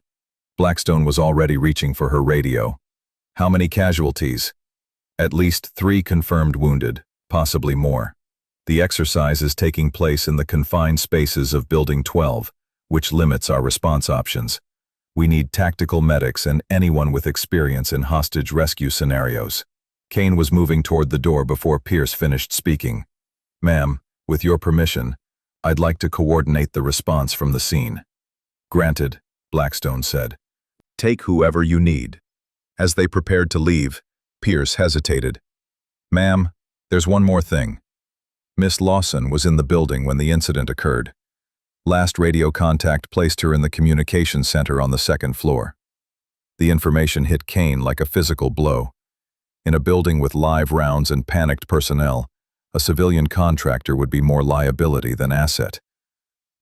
Blackstone was already reaching for her radio. "How many casualties?" "At least 3 confirmed wounded, possibly more. The exercise is taking place in the confined spaces of Building 12, which limits our response options. We need tactical medics and anyone with experience in hostage rescue scenarios." Kane was moving toward the door before Pierce finished speaking. "Ma'am, with your permission, I'd like to coordinate the response from the scene." "Granted," Blackstone said. "Take whoever you need." As they prepared to leave, Pierce hesitated. "Ma'am, there's one more thing. Miss Lawson was in the building when the incident occurred. Last radio contact placed her in the communications center on the 2nd floor. The information hit Kane like a physical blow. In a building with live rounds and panicked personnel, a civilian contractor would be more liability than asset.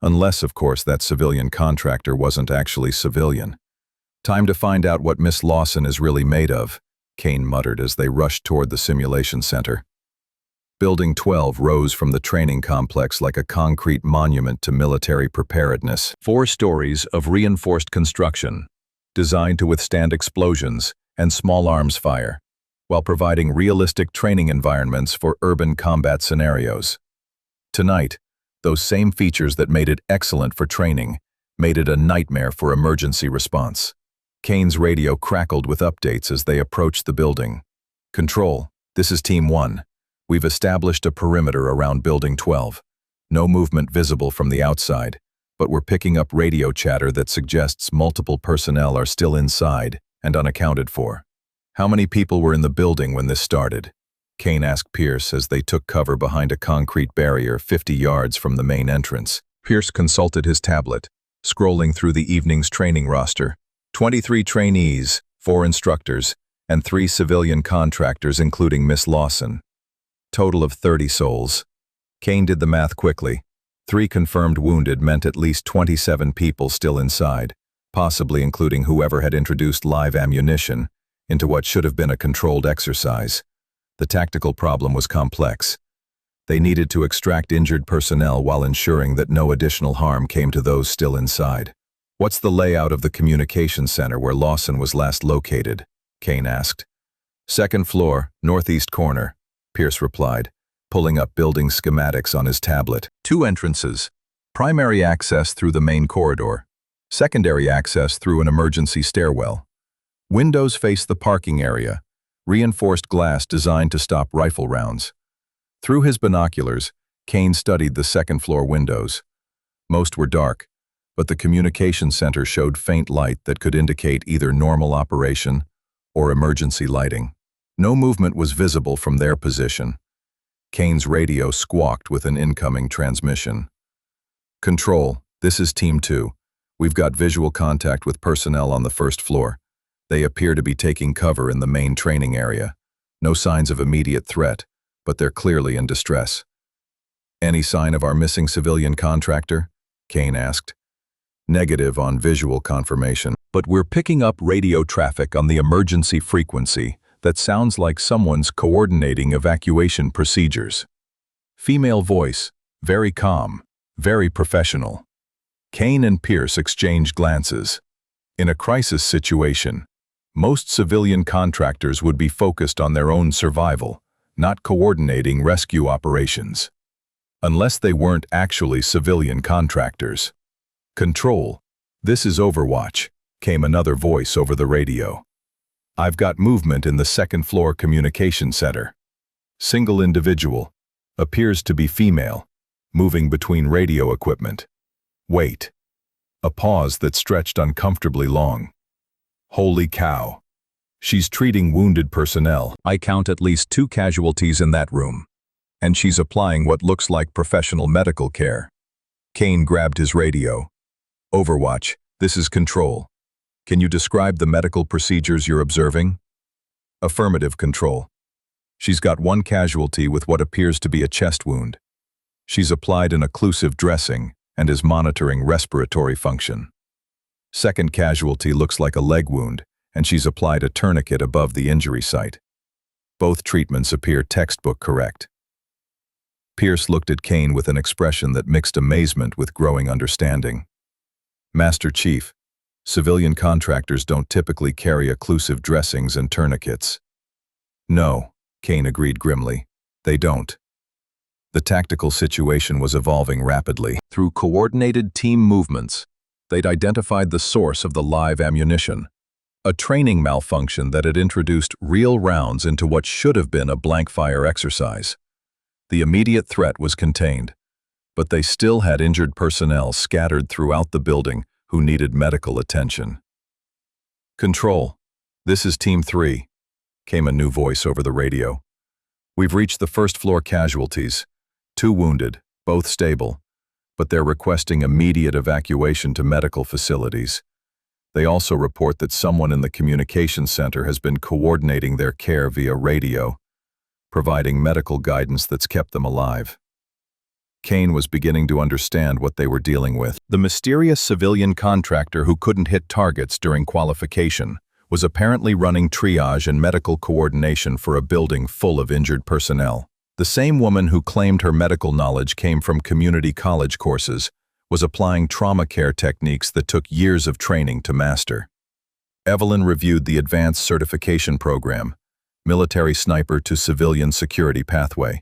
Unless, of course, that civilian contractor wasn't actually civilian. "Time to find out what Miss Lawson is really made of," Kane muttered as they rushed toward the simulation center. Building 12 rose from the training complex like a concrete monument to military preparedness. 4 stories of reinforced construction, designed to withstand explosions and small arms fire, while providing realistic training environments for urban combat scenarios. Tonight, those same features that made it excellent for training made it a nightmare for emergency response. Kane's radio crackled with updates as they approached the building. "Control, this is Team 1. We've established a perimeter around Building 12. No movement visible from the outside, but we're picking up radio chatter that suggests multiple personnel are still inside and unaccounted for." "How many people were in the building when this started?" Kane asked Pierce as they took cover behind a concrete barrier 50 yards from the main entrance. Pierce consulted his tablet, scrolling through the evening's training roster. 23 trainees, 4 instructors, and 3 civilian contractors including Miss Lawson. Total of 30 souls. Kane did the math quickly. 3 confirmed wounded meant at least 27 people still inside, possibly including whoever had introduced live ammunition into what should have been a controlled exercise. The tactical problem was complex. They needed to extract injured personnel while ensuring that no additional harm came to those still inside. "What's the layout of the communications center where Lawson was last located?" Kane asked. "2nd floor, northeast corner," Pierce replied, pulling up building schematics on his tablet. 2 entrances. Primary access through the main corridor. Secondary access through an emergency stairwell. Windows face the parking area, reinforced glass designed to stop rifle rounds. Through his binoculars, Kane studied the 2nd floor windows. Most were dark, but the communication center showed faint light that could indicate either normal operation or emergency lighting. No movement was visible from their position. Kane's radio squawked with an incoming transmission. "Control, this is Team 2. We've got visual contact with personnel on the 1st floor. They appear to be taking cover in the main training area. No signs of immediate threat, but they're clearly in distress." "Any sign of our missing civilian contractor?" Kane asked. "Negative on visual confirmation, but we're picking up radio traffic on the emergency frequency that sounds like someone's coordinating evacuation procedures." Female voice, very calm, very professional. Kane and Pierce exchanged glances. In a crisis situation, most civilian contractors would be focused on their own survival, not coordinating rescue operations. Unless they weren't actually civilian contractors. "Control, this is Overwatch," came another voice over the radio. "I've got movement in the second-floor communication center. Single individual, appears to be female, moving between radio equipment. Wait." A pause that stretched uncomfortably long. "Holy cow. She's treating wounded personnel. I count at least 2 casualties in that room. And she's applying what looks like professional medical care." Kane grabbed his radio. "Overwatch, this is Control. Can you describe the medical procedures you're observing?" "Affirmative, Control. She's got 1 casualty with what appears to be a chest wound. She's applied an occlusive dressing and is monitoring respiratory function. Second casualty looks like a leg wound, and she's applied a tourniquet above the injury site. Both treatments appear textbook correct." Pierce looked at Kane with an expression that mixed amazement with growing understanding. "Master Chief, civilian contractors don't typically carry occlusive dressings and tourniquets." "No," Kane agreed grimly, "they don't." The tactical situation was evolving rapidly. Through coordinated team movements, they'd identified the source of the live ammunition, a training malfunction that had introduced real rounds into what should have been a blank-fire exercise. The immediate threat was contained, but they still had injured personnel scattered throughout the building who needed medical attention. "Control, this is Team 3, came a new voice over the radio. "We've reached the first-floor casualties. 2 wounded, both stable, but they're requesting immediate evacuation to medical facilities. They also report that someone in the communications center has been coordinating their care via radio, providing medical guidance that's kept them alive." Kane was beginning to understand what they were dealing with. The mysterious civilian contractor who couldn't hit targets during qualification was apparently running triage and medical coordination for a building full of injured personnel. The same woman who claimed her medical knowledge came from community college courses was applying trauma care techniques that took years of training to master. Evelyn reviewed the advanced certification program, Military Sniper to Civilian Security Pathway.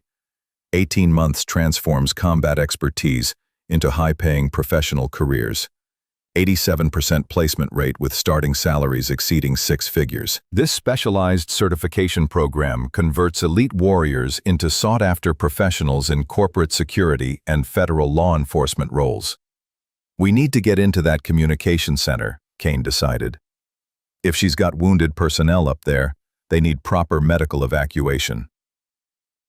18 months transforms combat expertise into high-paying professional careers. 87% placement rate with starting salaries exceeding 6 figures. This specialized certification program converts elite warriors into sought-after professionals in corporate security and federal law enforcement roles. "We need to get into that communication center," Kane decided. "If she's got wounded personnel up there, they need proper medical evacuation."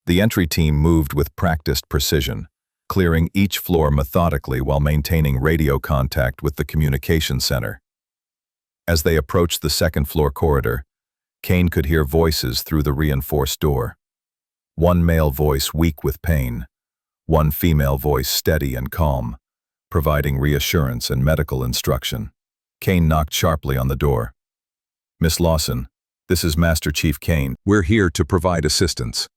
The entry team moved with practiced precision, clearing each floor methodically while maintaining radio contact with the communication center. As they approached the second-floor corridor, Kane could hear voices through the reinforced door. One male voice weak with pain, one female voice steady and calm, providing reassurance and medical instruction. Kane knocked sharply on the door. "Miss Lawson, this is Master Chief Kane. We're here to provide assistance."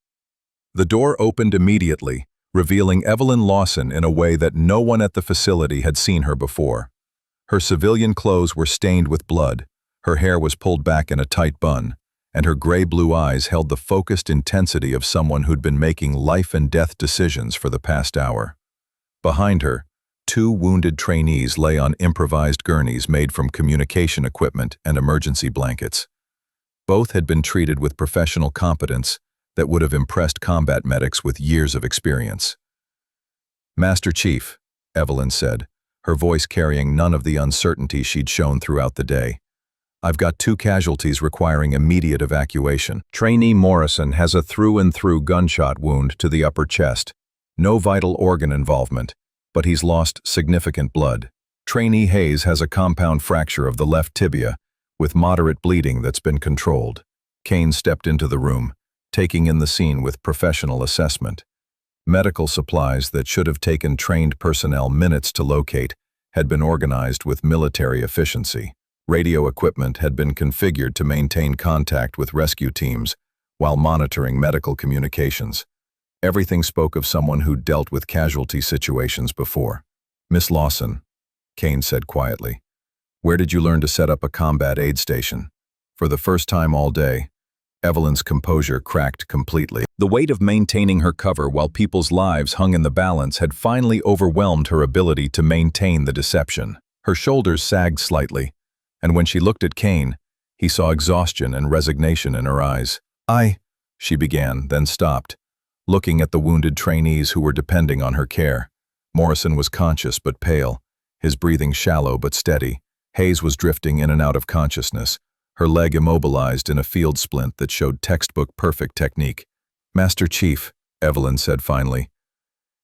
The door opened immediately, revealing Evelyn Lawson in a way that no one at the facility had seen her before. Her civilian clothes were stained with blood, her hair was pulled back in a tight bun, and her gray-blue eyes held the focused intensity of someone who'd been making life-and-death decisions for the past hour. Behind her, 2 wounded trainees lay on improvised gurneys made from communication equipment and emergency blankets. Both had been treated with professional competence that would have impressed combat medics with years of experience. "Master Chief," Evelyn said, her voice carrying none of the uncertainty she'd shown throughout the day. "I've got 2 casualties requiring immediate evacuation. Trainee Morrison has a through-and-through gunshot wound to the upper chest. No vital organ involvement, but he's lost significant blood. Trainee Hayes has a compound fracture of the left tibia, with moderate bleeding that's been controlled." Kane stepped into the room, taking in the scene with professional assessment. Medical supplies that should have taken trained personnel minutes to locate had been organized with military efficiency. Radio equipment had been configured to maintain contact with rescue teams while monitoring medical communications. Everything spoke of someone who'd dealt with casualty situations before. "Miss Lawson, Kane said quietly. Where did you learn to set up a combat aid station? For the first time all day, Evelyn's composure cracked completely. The weight of maintaining her cover while people's lives hung in the balance had finally overwhelmed her ability to maintain the deception. Her shoulders sagged slightly, and when she looked at Kane, he saw exhaustion and resignation in her eyes. She began, then stopped, looking at the wounded trainees who were depending on her care. Morrison was conscious but pale, his breathing shallow but steady. Hayes was drifting in and out of consciousness, her leg immobilized in a field splint that showed textbook-perfect technique. Master Chief, Evelyn said finally,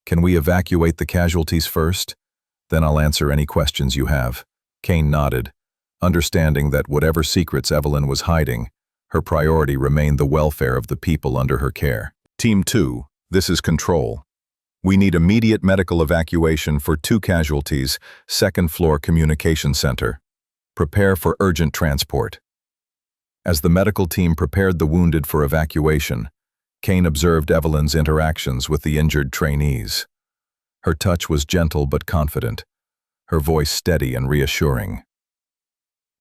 can we evacuate the casualties first? Then I'll answer any questions you have. Kane nodded, understanding that whatever secrets Evelyn was hiding, her priority remained the welfare of the people under her care. Team 2, this is Control. We need immediate medical evacuation for 2 casualties, second-floor communication center. Prepare for urgent transport. As the medical team prepared the wounded for evacuation, Kane observed Evelyn's interactions with the injured trainees. Her touch was gentle but confident, her voice steady and reassuring.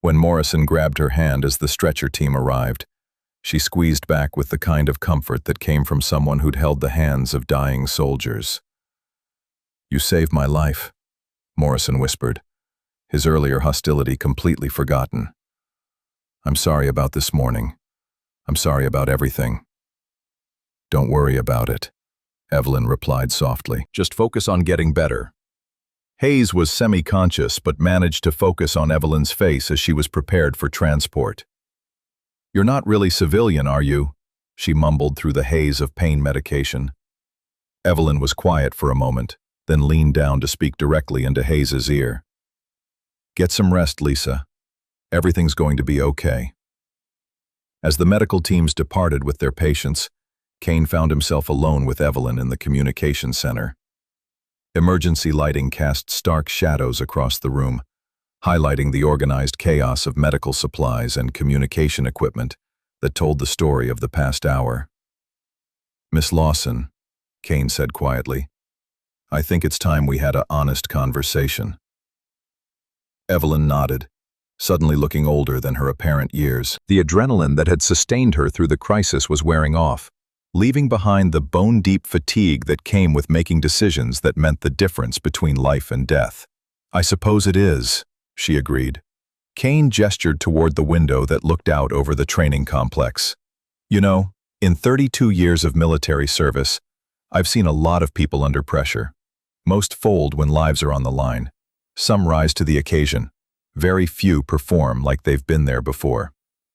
When Morrison grabbed her hand as the stretcher team arrived, she squeezed back with the kind of comfort that came from someone who'd held the hands of dying soldiers. You saved my life, Morrison whispered, his earlier hostility completely forgotten. I'm sorry about this morning. I'm sorry about everything. Don't worry about it, Evelyn replied softly. Just focus on getting better. Hayes was semi-conscious but managed to focus on Evelyn's face as she was prepared for transport. You're not really civilian, are you? She mumbled through the haze of pain medication. Evelyn was quiet for a moment, then leaned down to speak directly into Hayes's ear. Get some rest, Lisa. Everything's going to be okay. As the medical teams departed with their patients, Kane found himself alone with Evelyn in the communication center. Emergency lighting cast stark shadows across the room, highlighting the organized chaos of medical supplies and communication equipment that told the story of the past hour. Miss Lawson, Kane said quietly, I think it's time we had an honest conversation. Evelyn nodded, suddenly looking older than her apparent years. The adrenaline that had sustained her through the crisis was wearing off, leaving behind the bone-deep fatigue that came with making decisions that meant the difference between life and death. I suppose it is, she agreed. Kane gestured toward the window that looked out over the training complex. You know, in 32 years of military service, I've seen a lot of people under pressure. Most fold when lives are on the line. Some rise to the occasion. Very few perform like they've been there before.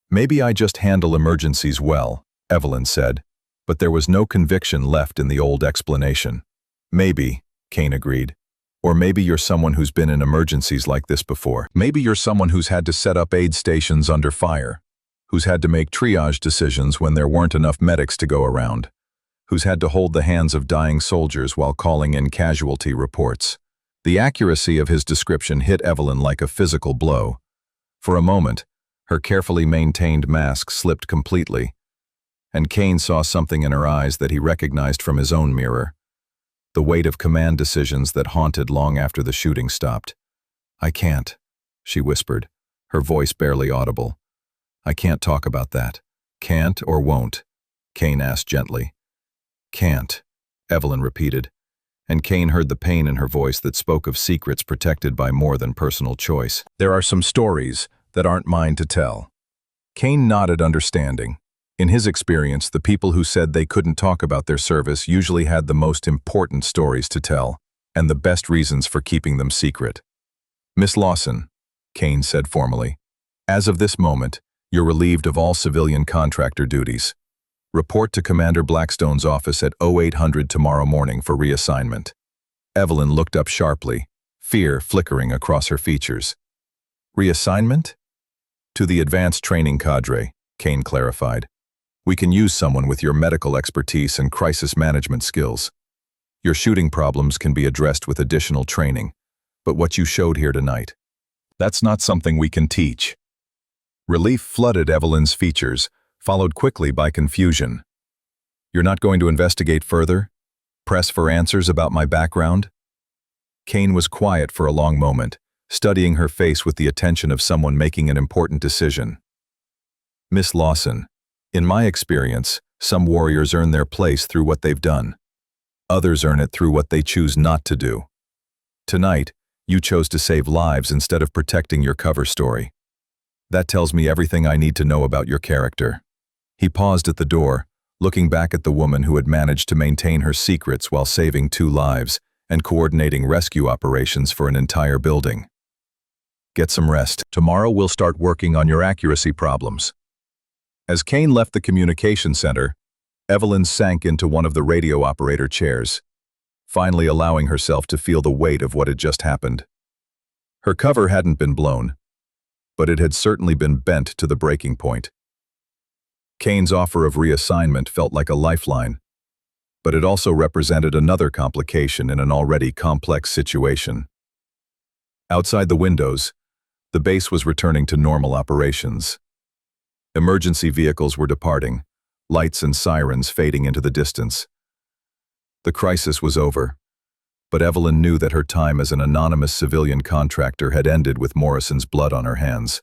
Maybe I just handle emergencies well, Evelyn said, but there was no conviction left in the old explanation. Maybe, Kane agreed. Or maybe you're someone who's been in emergencies like this before. Maybe you're someone who's had to set up aid stations under fire, who's had to make triage decisions when there weren't enough medics to go around, who's had to hold the hands of dying soldiers while calling in casualty reports. The accuracy of his description hit Evelyn like a physical blow. For a moment, her carefully maintained mask slipped completely, and Kane saw something in her eyes that he recognized from his own mirror. The weight of command decisions that haunted long after the shooting stopped. I can't, she whispered, her voice barely audible. I can't talk about that. Can't or won't? Kane asked gently. Can't, Evelyn repeated, and Kane heard the pain in her voice that spoke of secrets protected by more than personal choice. There are some stories that aren't mine to tell. Kane nodded understanding. In his experience, the people who said they couldn't talk about their service usually had the most important stories to tell, and the best reasons for keeping them secret. Miss Lawson, Kane said formally, as of this moment, you're relieved of all civilian contractor duties. Report to Commander Blackstone's office at 0800 tomorrow morning for reassignment. Evelyn looked up sharply, fear flickering across her features. Reassignment? To the advanced training cadre, Kane clarified. We can use someone with your medical expertise and crisis management skills. Your shooting problems can be addressed with additional training, but what you showed here tonight, that's not something we can teach. Relief flooded Evelyn's features, followed quickly by confusion. You're not going to investigate further? Press for answers about my background? Kane was quiet for a long moment, studying her face with the attention of someone making an important decision. "Miss Lawson, in my experience, some warriors earn their place through what they've done. Others earn it through what they choose not to do. Tonight, you chose to save lives instead of protecting your cover story. That tells me everything I need to know about your character." He paused at the door, looking back at the woman who had managed to maintain her secrets while saving 2 lives and coordinating rescue operations for an entire building. "Get some rest. Tomorrow we'll start working on your accuracy problems." As Kane left the communication center, Evelyn sank into one of the radio operator chairs, finally allowing herself to feel the weight of what had just happened. Her cover hadn't been blown, but it had certainly been bent to the breaking point. Kane's offer of reassignment felt like a lifeline, but it also represented another complication in an already complex situation. Outside the windows, the base was returning to normal operations. Emergency vehicles were departing, lights and sirens fading into the distance. The crisis was over, but Evelyn knew that her time as an anonymous civilian contractor had ended with Morrison's blood on her hands,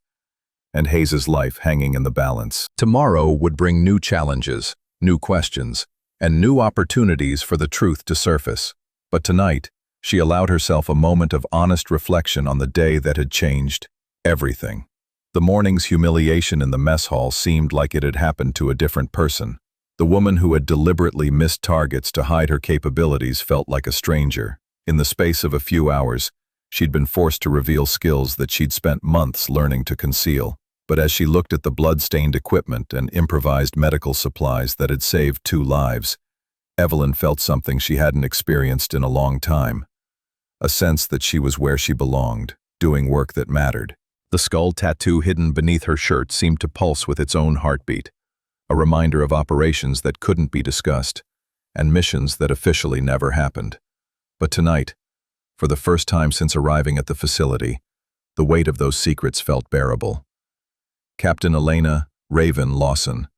and Hayes's life hanging in the balance. Tomorrow would bring new challenges, new questions, and new opportunities for the truth to surface. But tonight, she allowed herself a moment of honest reflection on the day that had changed everything. The morning's humiliation in the mess hall seemed like it had happened to a different person. The woman who had deliberately missed targets to hide her capabilities felt like a stranger. In the space of a few hours, she'd been forced to reveal skills that she'd spent months learning to conceal. But as she looked at the blood-stained equipment and improvised medical supplies that had saved 2 lives, Evelyn felt something she hadn't experienced in a long time. A sense that she was where she belonged, doing work that mattered. The skull tattoo hidden beneath her shirt seemed to pulse with its own heartbeat, a reminder of operations that couldn't be discussed, and missions that officially never happened. But tonight, for the first time since arriving at the facility, the weight of those secrets felt bearable. Captain Elena Raven Lawson,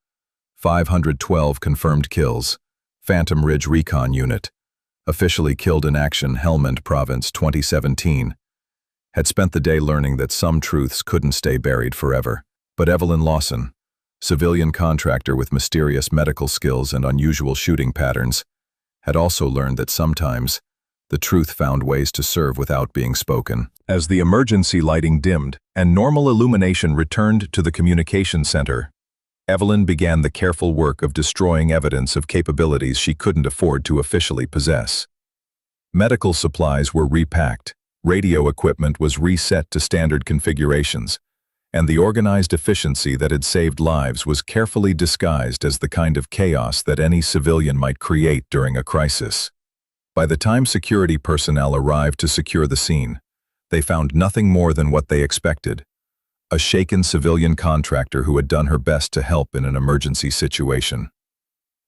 512 confirmed kills, Phantom Ridge Recon Unit, officially killed in action Helmand Province 2017, had spent the day learning that some truths couldn't stay buried forever. But Evelyn Lawson, civilian contractor with mysterious medical skills and unusual shooting patterns, had also learned that sometimes the truth found ways to serve without being spoken. As the emergency lighting dimmed and normal illumination returned to the communication center, Evelyn began the careful work of destroying evidence of capabilities she couldn't afford to officially possess. Medical supplies were repacked, radio equipment was reset to standard configurations, and the organized efficiency that had saved lives was carefully disguised as the kind of chaos that any civilian might create during a crisis. By the time security personnel arrived to secure the scene, they found nothing more than what they expected: a shaken civilian contractor who had done her best to help in an emergency situation.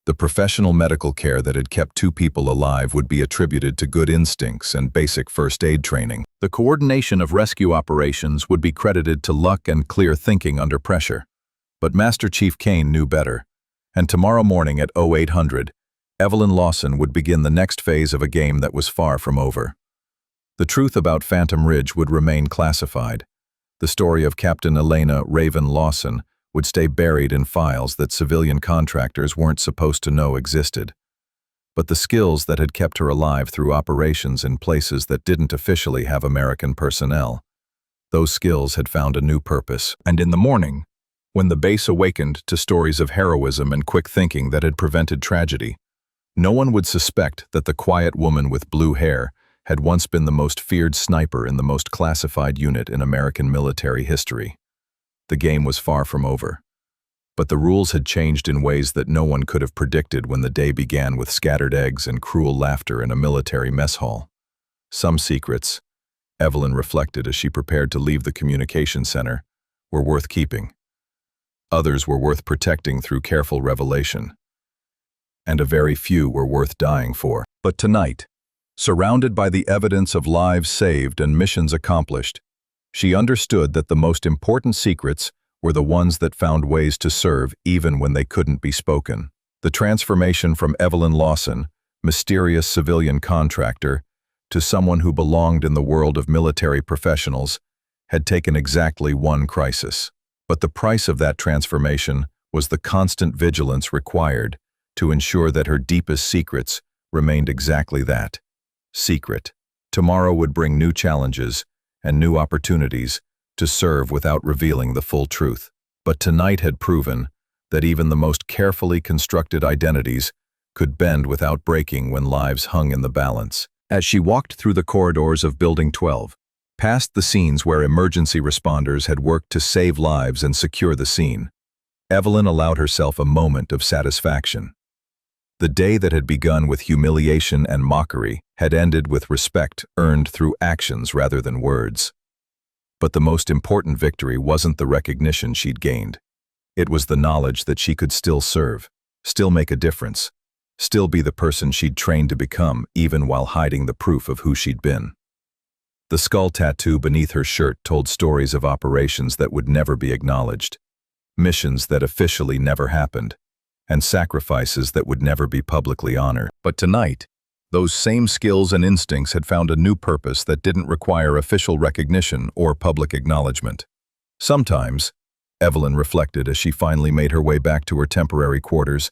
The professional medical care that had kept 2 people alive would be attributed to good instincts and basic first aid training. The coordination of rescue operations would be credited to luck and clear thinking under pressure. But Master Chief Kane knew better, and tomorrow morning at 0800, Evelyn Lawson would begin the next phase of a game that was far from over. The truth about Phantom Ridge would remain classified. The story of Captain Elena Raven Lawson would stay buried in files that civilian contractors weren't supposed to know existed. But the skills that had kept her alive through operations in places that didn't officially have American personnel, those skills had found a new purpose. And in the morning, when the base awakened to stories of heroism and quick thinking that had prevented tragedy, no one would suspect that the quiet woman with blue hair had once been the most feared sniper in the most classified unit in American military history. The game was far from over, but the rules had changed in ways that no one could have predicted when the day began with scattered eggs and cruel laughter in a military mess hall. Some secrets, Evelyn reflected as she prepared to leave the communication center, were worth keeping. Others were worth protecting through careful revelation, and a very few were worth dying for. But tonight, surrounded by the evidence of lives saved and missions accomplished, she understood that the most important secrets were the ones that found ways to serve even when they couldn't be spoken. The transformation from Evelyn Lawson, mysterious civilian contractor, to someone who belonged in the world of military professionals, had taken exactly one crisis. But the price of that transformation was the constant vigilance required to ensure that her deepest secrets remained exactly that, secret. Tomorrow would bring new challenges and new opportunities to serve without revealing the full truth. But tonight had proven that even the most carefully constructed identities could bend without breaking when lives hung in the balance. As she walked through the corridors of Building 12, past the scenes where emergency responders had worked to save lives and secure the scene, Evelyn allowed herself a moment of satisfaction. The day that had begun with humiliation and mockery had ended with respect earned through actions rather than words. But the most important victory wasn't the recognition she'd gained. It was the knowledge that she could still serve, still make a difference, still be the person she'd trained to become, even while hiding the proof of who she'd been. The skull tattoo beneath her shirt told stories of operations that would never be acknowledged, missions that officially never happened, and sacrifices that would never be publicly honored. But tonight, those same skills and instincts had found a new purpose that didn't require official recognition or public acknowledgement. Sometimes, Evelyn reflected as she finally made her way back to her temporary quarters,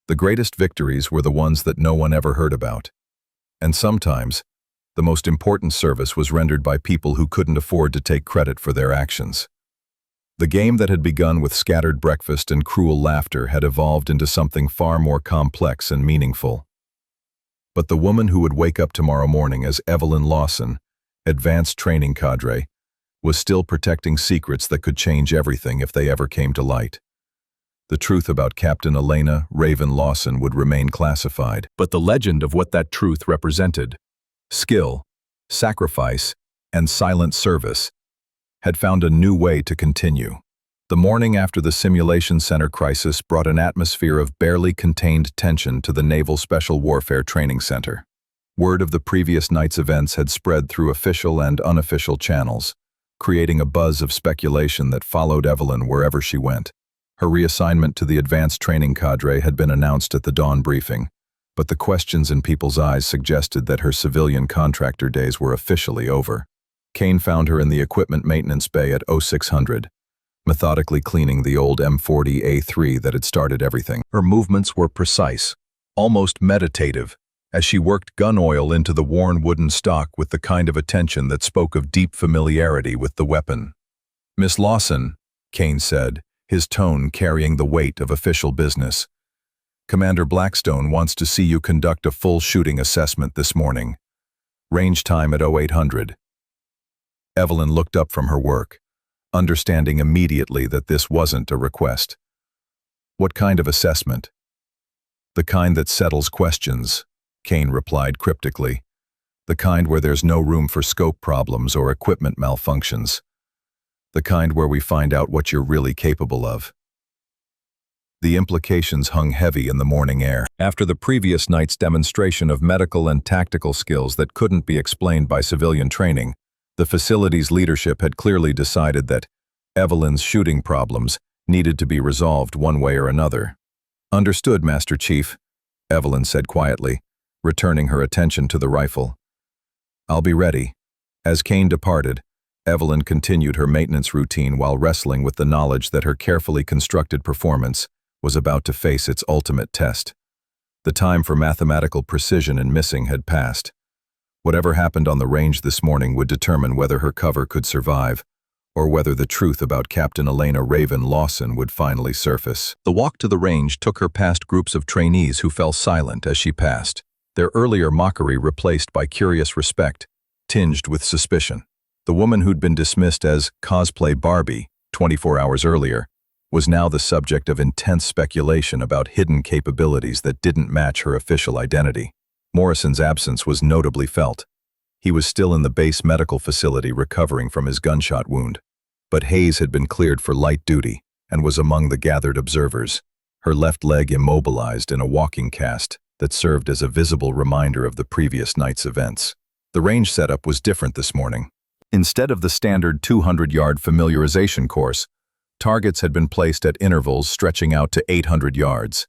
the greatest victories were the ones that no one ever heard about. And sometimes, the most important service was rendered by people who couldn't afford to take credit for their actions. The game that had begun with scattered breakfast and cruel laughter had evolved into something far more complex and meaningful. But the woman who would wake up tomorrow morning as Evelyn Lawson, advanced training cadre, was still protecting secrets that could change everything if they ever came to light. The truth about Captain Elena Raven Lawson would remain classified, but the legend of what that truth represented, skill, sacrifice, and silent service, had found a new way to continue. The morning after the Simulation Center crisis brought an atmosphere of barely contained tension to the Naval Special Warfare Training Center. Word of the previous night's events had spread through official and unofficial channels, creating a buzz of speculation that followed Evelyn wherever she went. Her reassignment to the advanced training cadre had been announced at the dawn briefing, but the questions in people's eyes suggested that her civilian contractor days were officially over. Kane found her in the equipment maintenance bay at 0600, methodically cleaning the old M40A3 that had started everything. Her movements were precise, almost meditative, as she worked gun oil into the worn wooden stock with the kind of attention that spoke of deep familiarity with the weapon. "Miss Lawson," Kane said, his tone carrying the weight of official business, "Commander Blackstone wants to see you conduct a full shooting assessment this morning. Range time at 0800. Evelyn looked up from her work, understanding immediately that this wasn't a request. "What kind of assessment?" "The kind that settles questions," Kane replied cryptically. "The kind where there's no room for scope problems or equipment malfunctions. The kind where we find out what you're really capable of." The implications hung heavy in the morning air. After the previous night's demonstration of medical and tactical skills that couldn't be explained by civilian training, the facility's leadership had clearly decided that Evelyn's shooting problems needed to be resolved one way or another. "Understood, Master Chief," Evelyn said quietly, returning her attention to the rifle. "I'll be ready." As Kane departed, Evelyn continued her maintenance routine while wrestling with the knowledge that her carefully constructed performance was about to face its ultimate test. The time for mathematical precision and missing had passed. Whatever happened on the range this morning would determine whether her cover could survive, or whether the truth about Captain Elena Raven Lawson would finally surface. The walk to the range took her past groups of trainees who fell silent as she passed, their earlier mockery replaced by curious respect, tinged with suspicion. The woman who'd been dismissed as cosplay Barbie 24 hours earlier was now the subject of intense speculation about hidden capabilities that didn't match her official identity. Morrison's absence was notably felt. He was still in the base medical facility recovering from his gunshot wound. But Hayes had been cleared for light duty and was among the gathered observers, her left leg immobilized in a walking cast that served as a visible reminder of the previous night's events. The range setup was different this morning. Instead of the standard 200-yard familiarization course, targets had been placed at intervals stretching out to 800 yards.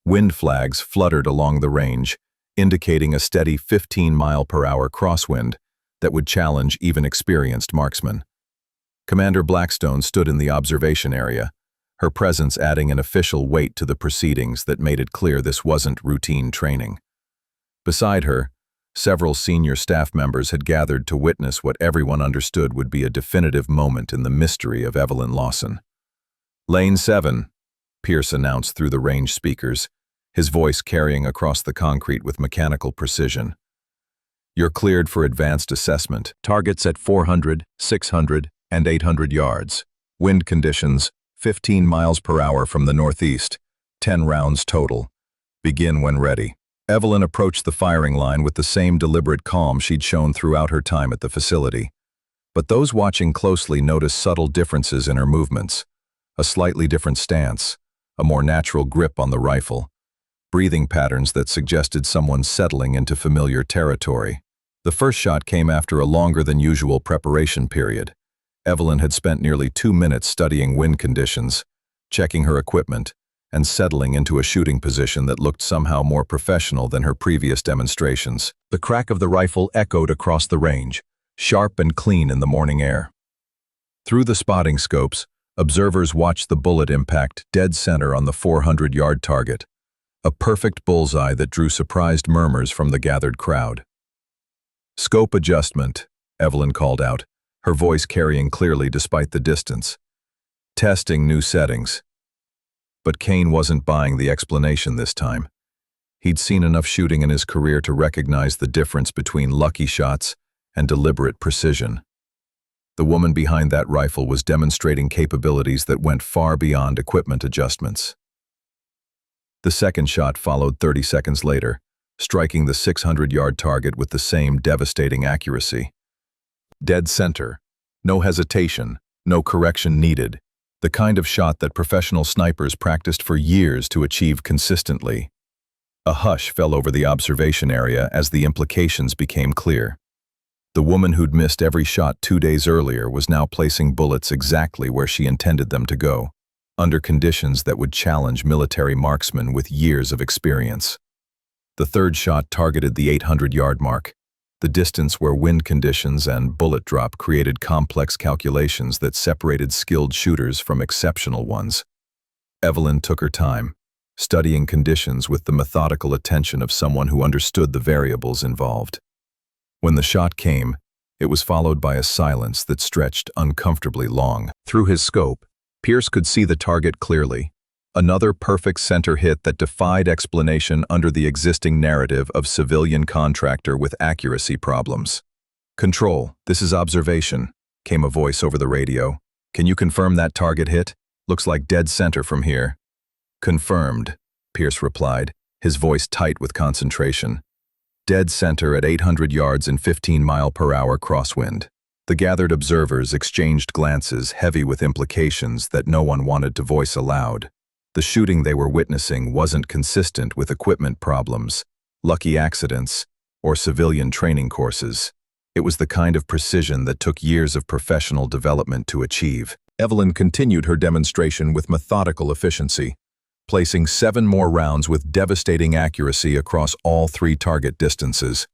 Wind flags fluttered along the range, indicating a steady 15-mile-per-hour crosswind that would challenge even experienced marksmen. Commander Blackstone stood in the observation area, her presence adding an official weight to the proceedings that made it clear this wasn't routine training. Beside her, several senior staff members had gathered to witness what everyone understood would be a definitive moment in the mystery of Evelyn Lawson. "Lane 7, Pierce announced through the range speakers, his voice carrying across the concrete with mechanical precision. "You're cleared for advanced assessment. Targets at 400, 600, and 800 yards. Wind conditions, 15 miles per hour from the northeast. 10 rounds total. Begin when ready." Evelyn approached the firing line with the same deliberate calm she'd shown throughout her time at the facility. But those watching closely noticed subtle differences in her movements. A slightly different stance, a more natural grip on the rifle, breathing patterns that suggested someone settling into familiar territory. The first shot came after a longer than usual preparation period. Evelyn had spent nearly 2 minutes studying wind conditions, checking her equipment, and settling into a shooting position that looked somehow more professional than her previous demonstrations. The crack of the rifle echoed across the range, sharp and clean in the morning air. Through the spotting scopes, observers watched the bullet impact dead center on the 400-yard target, a perfect bullseye that drew surprised murmurs from the gathered crowd. "Scope adjustment," Evelyn called out, her voice carrying clearly despite the distance. "Testing new settings." But Kane wasn't buying the explanation this time. He'd seen enough shooting in his career to recognize the difference between lucky shots and deliberate precision. The woman behind that rifle was demonstrating capabilities that went far beyond equipment adjustments. The second shot followed 30 seconds later, striking the 600-yard target with the same devastating accuracy. Dead center. No hesitation, no correction needed. The kind of shot that professional snipers practiced for years to achieve consistently. A hush fell over the observation area as the implications became clear. The woman who'd missed every shot 2 days earlier was now placing bullets exactly where she intended them to go, under conditions that would challenge military marksmen with years of experience. The third shot targeted the 800-yard mark, the distance where wind conditions and bullet drop created complex calculations that separated skilled shooters from exceptional ones. Evelyn took her time, studying conditions with the methodical attention of someone who understood the variables involved. When the shot came, it was followed by a silence that stretched uncomfortably long. Through his scope, Pierce could see the target clearly. Another perfect center hit that defied explanation under the existing narrative of civilian contractor with accuracy problems. "Control, this is observation," came a voice over the radio. "Can you confirm that target hit? Looks like dead center from here." "Confirmed," Pierce replied, his voice tight with concentration. "Dead center at 800 yards in 15-mile-per-hour crosswind." The gathered observers exchanged glances heavy with implications that no one wanted to voice aloud. The shooting they were witnessing wasn't consistent with equipment problems, lucky accidents, or civilian training courses. It was the kind of precision that took years of professional development to achieve. Evelyn continued her demonstration with methodical efficiency, placing 7 more rounds with devastating accuracy across all 3 target distances.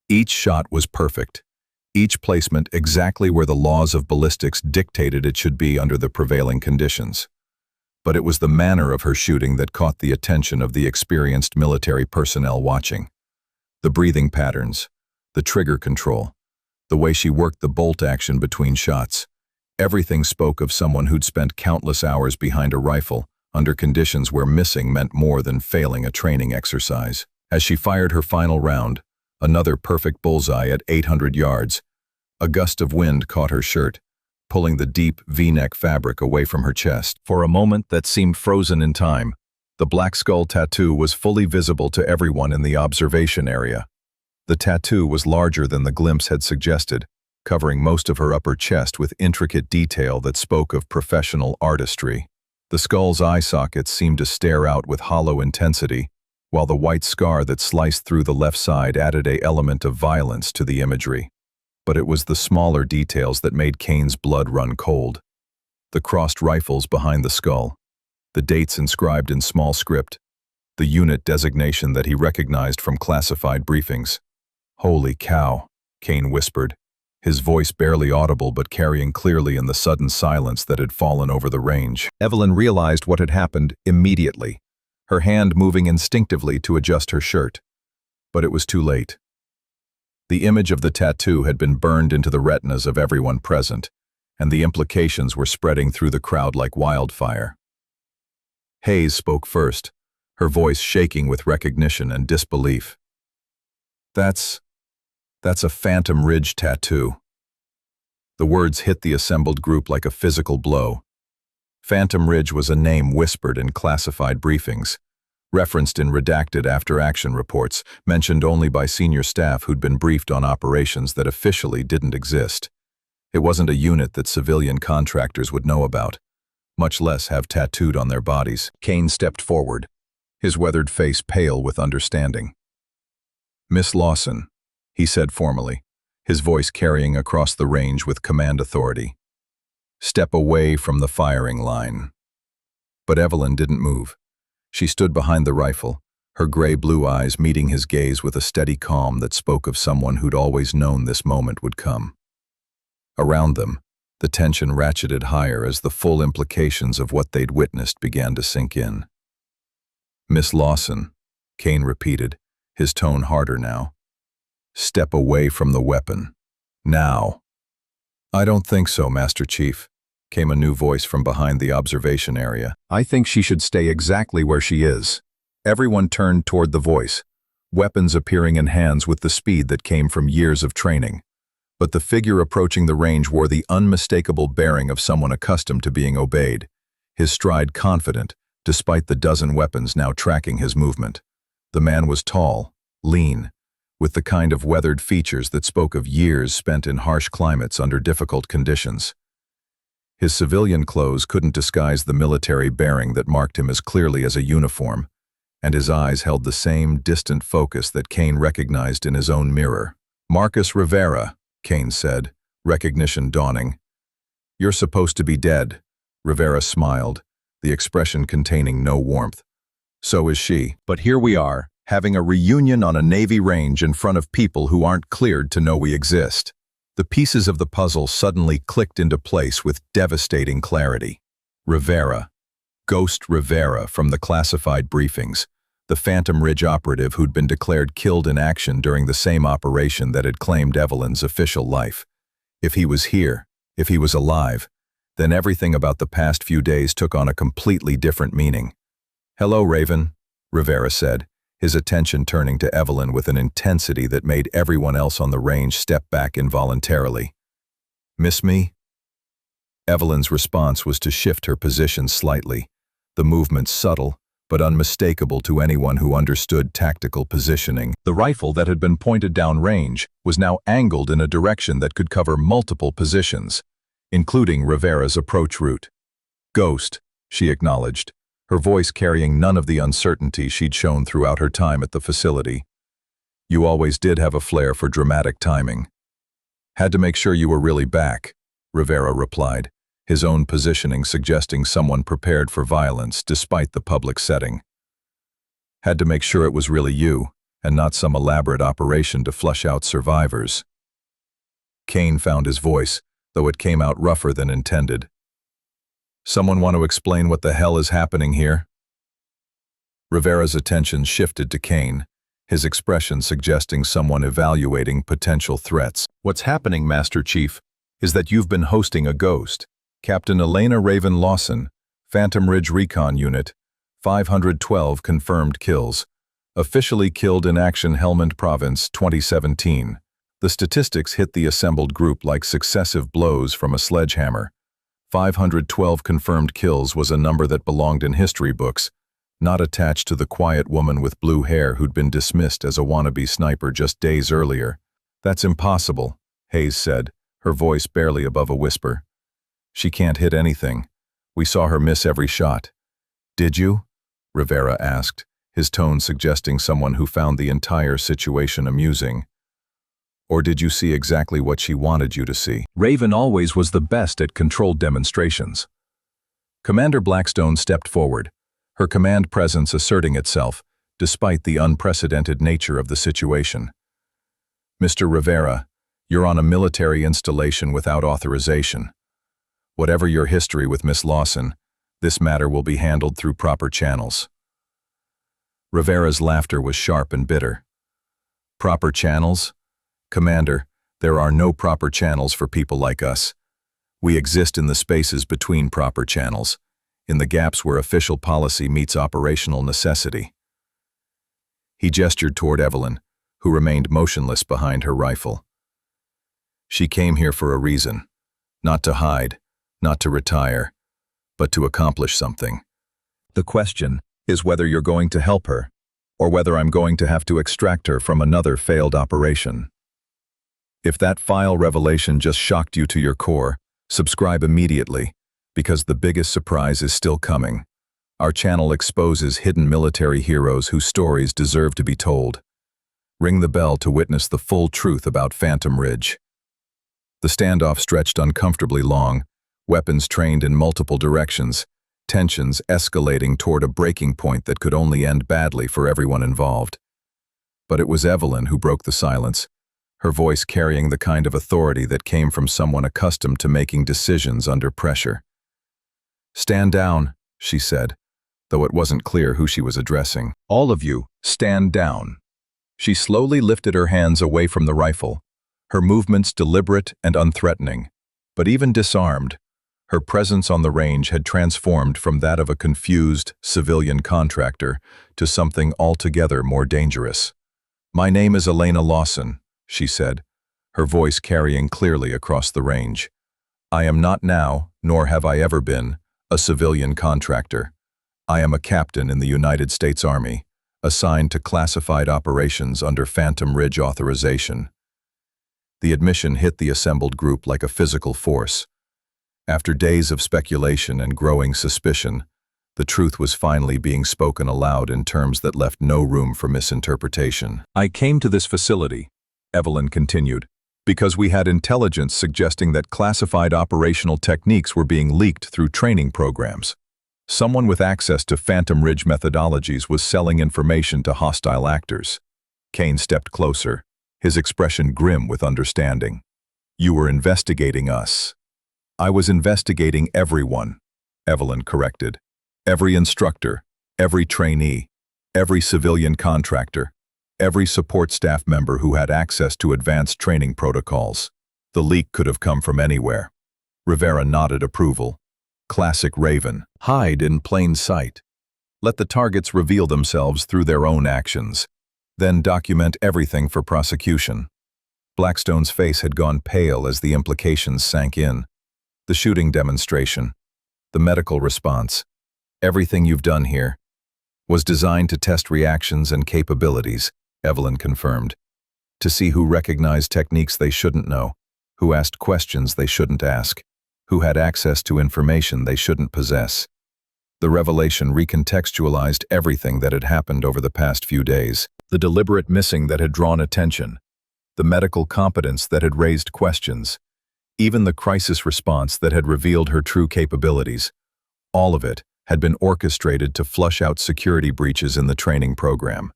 Each shot was perfect, each placement exactly where the laws of ballistics dictated it should be under the prevailing conditions. But it was the manner of her shooting that caught the attention of the experienced military personnel watching. The breathing patterns, the trigger control, the way she worked the bolt action between shots, everything spoke of someone who'd spent countless hours behind a rifle under conditions where missing meant more than failing a training exercise. As she fired her final round, another perfect bullseye at 800 yards, a gust of wind caught her shirt, pulling the deep V-neck fabric away from her chest. For a moment that seemed frozen in time, the black skull tattoo was fully visible to everyone in the observation area. The tattoo was larger than the glimpse had suggested, covering most of her upper chest with intricate detail that spoke of professional artistry. The skull's eye sockets seemed to stare out with hollow intensity, while the white scar that sliced through the left side added an element of violence to the imagery. But it was the smaller details that made Kane's blood run cold. The crossed rifles behind the skull, the dates inscribed in small script, the unit designation that he recognized from classified briefings. "Holy cow," Kane whispered, his voice barely audible but carrying clearly in the sudden silence that had fallen over the range. Evelyn realized what had happened immediately, her hand moving instinctively to adjust her shirt. But it was too late. The image of the tattoo had been burned into the retinas of everyone present, and the implications were spreading through the crowd like wildfire. Hayes spoke first, her voice shaking with recognition and disbelief. That's a Phantom Ridge tattoo." The words hit the assembled group like a physical blow. Phantom Ridge was a name whispered in classified briefings, referenced in redacted after-action reports, mentioned only by senior staff who'd been briefed on operations that officially didn't exist. It wasn't a unit that civilian contractors would know about, much less have tattooed on their bodies. Kane stepped forward, his weathered face pale with understanding. "Miss Lawson," he said formally, his voice carrying across the range with command authority. "Step away from the firing line." But Evelyn didn't move. She stood behind the rifle, her gray-blue eyes meeting his gaze with a steady calm that spoke of someone who'd always known this moment would come. Around them, the tension ratcheted higher as the full implications of what they'd witnessed began to sink in. "Miss Lawson," Kane repeated, his tone harder now. "Step away from the weapon. Now." "I don't think so, Master Chief," came a new voice from behind the observation area. "I think she should stay exactly where she is." Everyone turned toward the voice, weapons appearing in hands with the speed that came from years of training. But the figure approaching the range wore the unmistakable bearing of someone accustomed to being obeyed, his stride confident, despite the dozen weapons now tracking his movement. The man was tall, lean, with the kind of weathered features that spoke of years spent in harsh climates under difficult conditions. His civilian clothes couldn't disguise the military bearing that marked him as clearly as a uniform, and his eyes held the same distant focus that Kane recognized in his own mirror. "Marcus Rivera," Kane said, recognition dawning. "You're supposed to be dead." Rivera smiled, the expression containing no warmth. "So is she. But here we are, having a reunion on a Navy range in front of people who aren't cleared to know we exist." The pieces of the puzzle suddenly clicked into place with devastating clarity. Rivera, Ghost Rivera from the classified briefings, the Phantom Ridge operative who'd been declared killed in action during the same operation that had claimed Evelyn's official life. If he was here, if he was alive, then everything about the past few days took on a completely different meaning. "Hello, Raven," Rivera said, his attention turning to Evelyn with an intensity that made everyone else on the range step back involuntarily. "Miss me?" Evelyn's response was to shift her position slightly, the movement subtle but unmistakable to anyone who understood tactical positioning. The rifle that had been pointed down range was now angled in a direction that could cover multiple positions, including Rivera's approach route. "Ghost," she acknowledged, her voice carrying none of the uncertainty she'd shown throughout her time at the facility. "You always did have a flair for dramatic timing." "Had to make sure you were really back," Rivera replied, his own positioning suggesting someone prepared for violence despite the public setting. "Had to make sure it was really you, and not some elaborate operation to flush out survivors." Kane found his voice, though it came out rougher than intended. "Someone want to explain what the hell is happening here?" Rivera's attention shifted to Kane, his expression suggesting someone evaluating potential threats. "What's happening, Master Chief, is that you've been hosting a ghost. Captain Elena Raven Lawson, Phantom Ridge Recon Unit, 512 confirmed kills. Officially killed in action Helmand Province, 2017. The statistics hit the assembled group like successive blows from a sledgehammer. 512 confirmed kills was a number that belonged in history books, not attached to the quiet woman with blue hair who'd been dismissed as a wannabe sniper just days earlier. "That's impossible," Hayes said, her voice barely above a whisper. "She can't hit anything. We saw her miss every shot." "Did you?" Rivera asked, his tone suggesting someone who found the entire situation amusing. "Or did you see exactly what she wanted you to see?" Raven always was the best at controlled demonstrations. Commander Blackstone stepped forward, her command presence asserting itself, despite the unprecedented nature of the situation. "Mr. Rivera, you're on a military installation without authorization. Whatever your history with Miss Lawson, this matter will be handled through proper channels." Rivera's laughter was sharp and bitter. "Proper channels? Commander, there are no proper channels for people like us. We exist in the spaces between proper channels, in the gaps where official policy meets operational necessity." He gestured toward Evelyn, who remained motionless behind her rifle. "She came here for a reason, not to hide, not to retire, but to accomplish something. The question is whether you're going to help her, or whether I'm going to have to extract her from another failed operation. If that file revelation just shocked you to your core, subscribe immediately, because the biggest surprise is still coming. Our channel exposes hidden military heroes whose stories deserve to be told. Ring the bell to witness the full truth about Phantom Ridge." The standoff stretched uncomfortably long, weapons trained in multiple directions, tensions escalating toward a breaking point that could only end badly for everyone involved. But it was Evelyn who broke the silence, her voice carrying the kind of authority that came from someone accustomed to making decisions under pressure. "Stand down," she said, though it wasn't clear who she was addressing. "All of you, stand down." She slowly lifted her hands away from the rifle, her movements deliberate and unthreatening. But even disarmed, her presence on the range had transformed from that of a confused civilian contractor to something altogether more dangerous. "My name is Elena Lawson," she said, her voice carrying clearly across the range. "I am not now, nor have I ever been, a civilian contractor. I am a captain in the United States Army, assigned to classified operations under Phantom Ridge authorization." The admission hit the assembled group like a physical force. After days of speculation and growing suspicion, the truth was finally being spoken aloud in terms that left no room for misinterpretation. "I came to this facility," Evelyn continued, "because we had intelligence suggesting that classified operational techniques were being leaked through training programs. Someone with access to Phantom Ridge methodologies was selling information to hostile actors." Kane stepped closer, his expression grim with understanding. "You were investigating us." "I was investigating everyone," Evelyn corrected. "Every instructor, every trainee, every civilian contractor, every support staff member who had access to advanced training protocols. The leak could have come from anywhere." Rivera nodded approval. Classic Raven. Hide in plain sight. Let the targets reveal themselves through their own actions. Then document everything for prosecution. Blackstone's face had gone pale as the implications sank in. "The shooting demonstration, the medical response, everything you've done here, was designed to test reactions and capabilities," Evelyn confirmed. "To see who recognized techniques they shouldn't know, who asked questions they shouldn't ask, who had access to information they shouldn't possess." The revelation recontextualized everything that had happened over the past few days. The deliberate missing that had drawn attention, the medical competence that had raised questions, even the crisis response that had revealed her true capabilities. All of it had been orchestrated to flush out security breaches in the training program.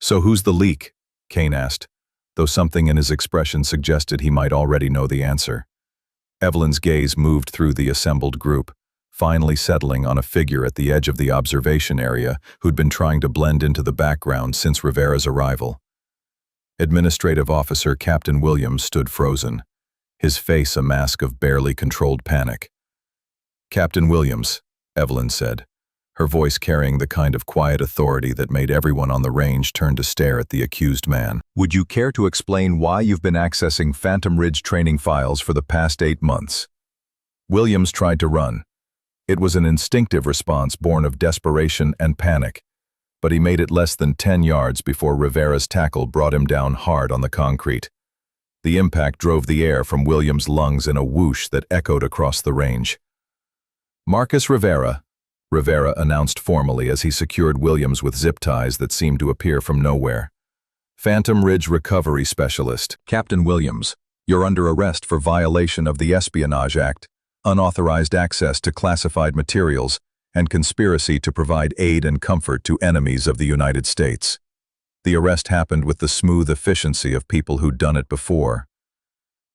"So who's the leak?" Kane asked, though something in his expression suggested he might already know the answer. Evelyn's gaze moved through the assembled group, finally settling on a figure at the edge of the observation area who'd been trying to blend into the background since Rivera's arrival. Administrative Officer Captain Williams stood frozen, his face a mask of barely controlled panic. "Captain Williams," Evelyn said, her voice carrying the kind of quiet authority that made everyone on the range turn to stare at the accused man. "Would you care to explain why you've been accessing Phantom Ridge training files for the past 8 months?" Williams tried to run. It was an instinctive response born of desperation and panic, but he made it less than 10 yards before Rivera's tackle brought him down hard on the concrete. The impact drove the air from Williams' lungs in a whoosh that echoed across the range. "Marcus Rivera," Rivera announced formally as he secured Williams with zip ties that seemed to appear from nowhere. "Phantom Ridge Recovery Specialist. Captain Williams, you're under arrest for violation of the Espionage Act, unauthorized access to classified materials, and conspiracy to provide aid and comfort to enemies of the United States. The arrest happened with the smooth efficiency of people who'd done it before.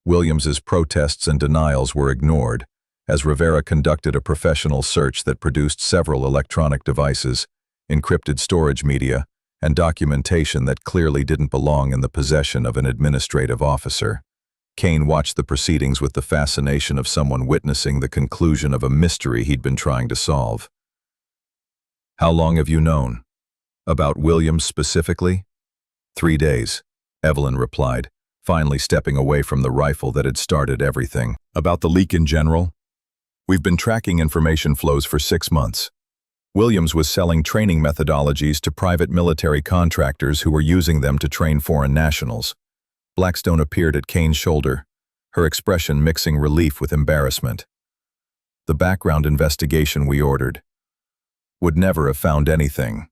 Williams's protests and denials were ignored, as Rivera conducted a professional search that produced several electronic devices, encrypted storage media, and documentation that clearly didn't belong in the possession of an administrative officer. Kane watched the proceedings with the fascination of someone witnessing the conclusion of a mystery he'd been trying to solve. "How long have you known? About Williams specifically?" 3 days, Evelyn replied, finally stepping away from the rifle that had started everything. "About the leak in general? We've been tracking information flows for 6 months. Williams was selling training methodologies to private military contractors who were using them to train foreign nationals." Blackstone appeared at Kane's shoulder, her expression mixing relief with embarrassment. "The background investigation we ordered would never have found anything,"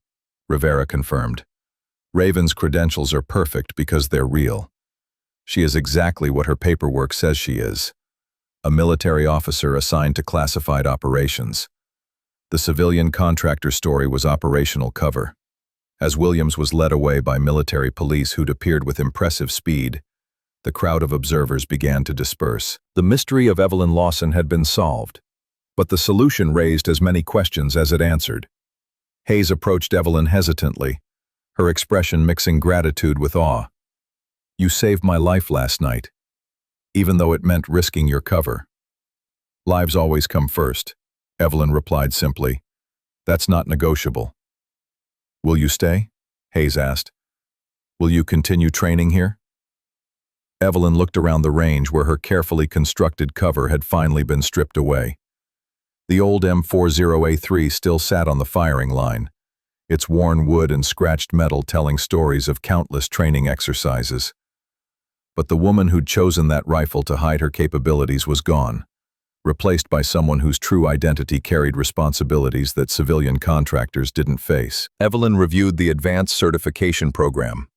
Rivera confirmed. "Raven's credentials are perfect because they're real. She is exactly what her paperwork says she is, a military officer assigned to classified operations. The civilian contractor story was operational cover. As Williams was led away by military police who'd appeared with impressive speed, the crowd of observers began to disperse. The mystery of Evelyn Lawson had been solved, but the solution raised as many questions as it answered. Hayes approached Evelyn hesitantly, her expression mixing gratitude with awe. "You saved my life last night, even though it meant risking your cover." "Lives always come first," Evelyn replied simply. "That's not negotiable." "Will you stay?" Hayes asked. "Will you continue training here?" Evelyn looked around the range where her carefully constructed cover had finally been stripped away. The old M40A3 still sat on the firing line, its worn wood and scratched metal telling stories of countless training exercises. But the woman who'd chosen that rifle to hide her capabilities was gone, replaced by someone whose true identity carried responsibilities that civilian contractors didn't face. Evelyn reviewed the Advanced Certification Program,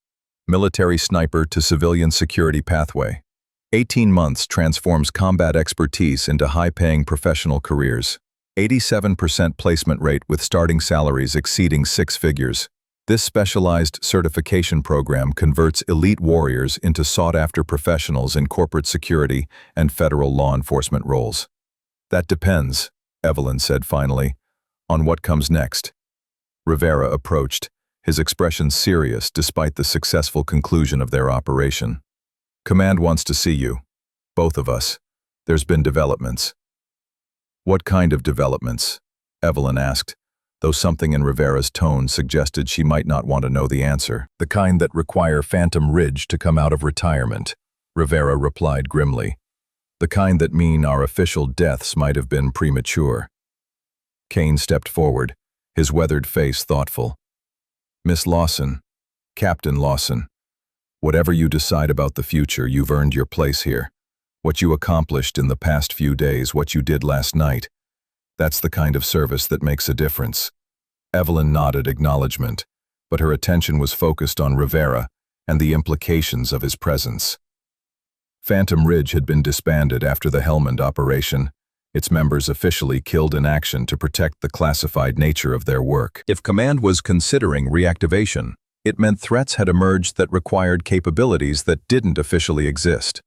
Military Sniper to Civilian Security Pathway. 18 months transforms combat expertise into high-paying professional careers. 87% placement rate with starting salaries exceeding 6 figures. This specialized certification program converts elite warriors into sought-after professionals in corporate security and federal law enforcement roles. "That depends," Evelyn said finally, "on what comes next." Rivera approached, his expression serious despite the successful conclusion of their operation. "Command wants to see you. Both of us. There's been developments." "What kind of developments?" Evelyn asked, though something in Rivera's tone suggested she might not want to know the answer. "The kind that require Phantom Ridge to come out of retirement," Rivera replied grimly. "The kind that mean our official deaths might have been premature." Kane stepped forward, his weathered face thoughtful. "Miss Lawson, Captain Lawson, whatever you decide about the future, you've earned your place here. What you accomplished in the past few days, what you did last night, that's the kind of service that makes a difference." Evelyn nodded acknowledgement, but her attention was focused on Rivera and the implications of his presence. Phantom Ridge had been disbanded after the Helmand operation, its members officially killed in action to protect the classified nature of their work. If Command was considering reactivation, it meant threats had emerged that required capabilities that didn't officially exist.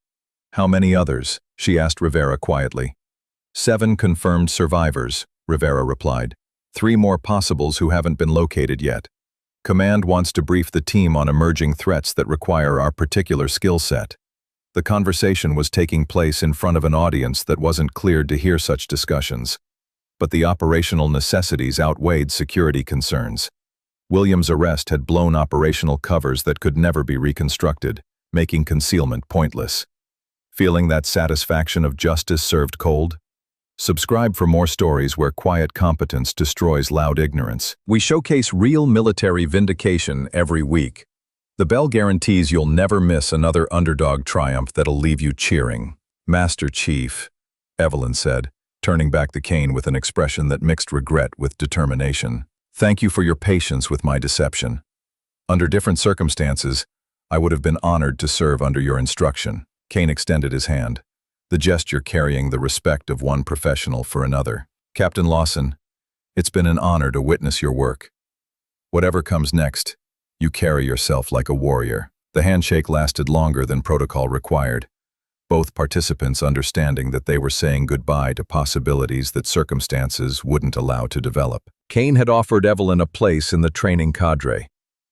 "How many others?" she asked Rivera quietly. 7 confirmed survivors, Rivera replied. 3 more possibles who haven't been located yet. Command wants to brief the team on emerging threats that require our particular skill set. The conversation was taking place in front of an audience that wasn't cleared to hear such discussions. But the operational necessities outweighed security concerns. Williams' arrest had blown operational covers that could never be reconstructed, making concealment pointless. Feeling that satisfaction of justice served cold? Subscribe for more stories where quiet competence destroys loud ignorance. We showcase real military vindication every week. The bell guarantees you'll never miss another underdog triumph that'll leave you cheering. "Master Chief," Evelyn said, turning back the cane with an expression that mixed regret with determination. "Thank you for your patience with my deception. Under different circumstances, I would have been honored to serve under your instruction." Kane extended his hand, the gesture carrying the respect of one professional for another. "Captain Lawson, It's been an honor to witness your work. Whatever comes next, you carry yourself like a warrior. The handshake lasted longer than protocol required, both participants understanding that they were saying goodbye to possibilities that circumstances wouldn't allow to develop. Kane had offered Evelyn a place in the training cadre,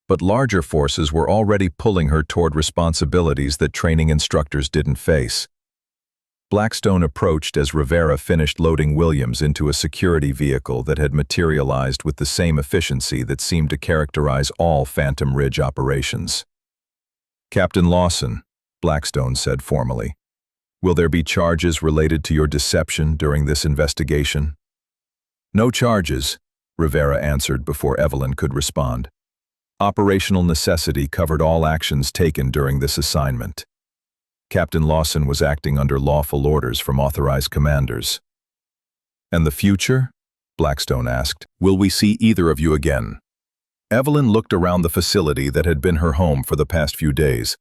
but larger forces were already pulling her toward responsibilities that training instructors didn't face. Blackstone approached as Rivera finished loading Williams into a security vehicle that had materialized with the same efficiency that seemed to characterize all Phantom Ridge operations. "Captain Lawson," Blackstone said formally, "will there be charges related to your deception during this investigation?" "No charges," Rivera answered before Evelyn could respond. "Operational necessity covered all actions taken during this assignment. Captain Lawson was acting under lawful orders from authorized commanders." "And the future?" Blackstone asked. "Will we see either of you again?" Evelyn looked around the facility that had been her home for the past few days,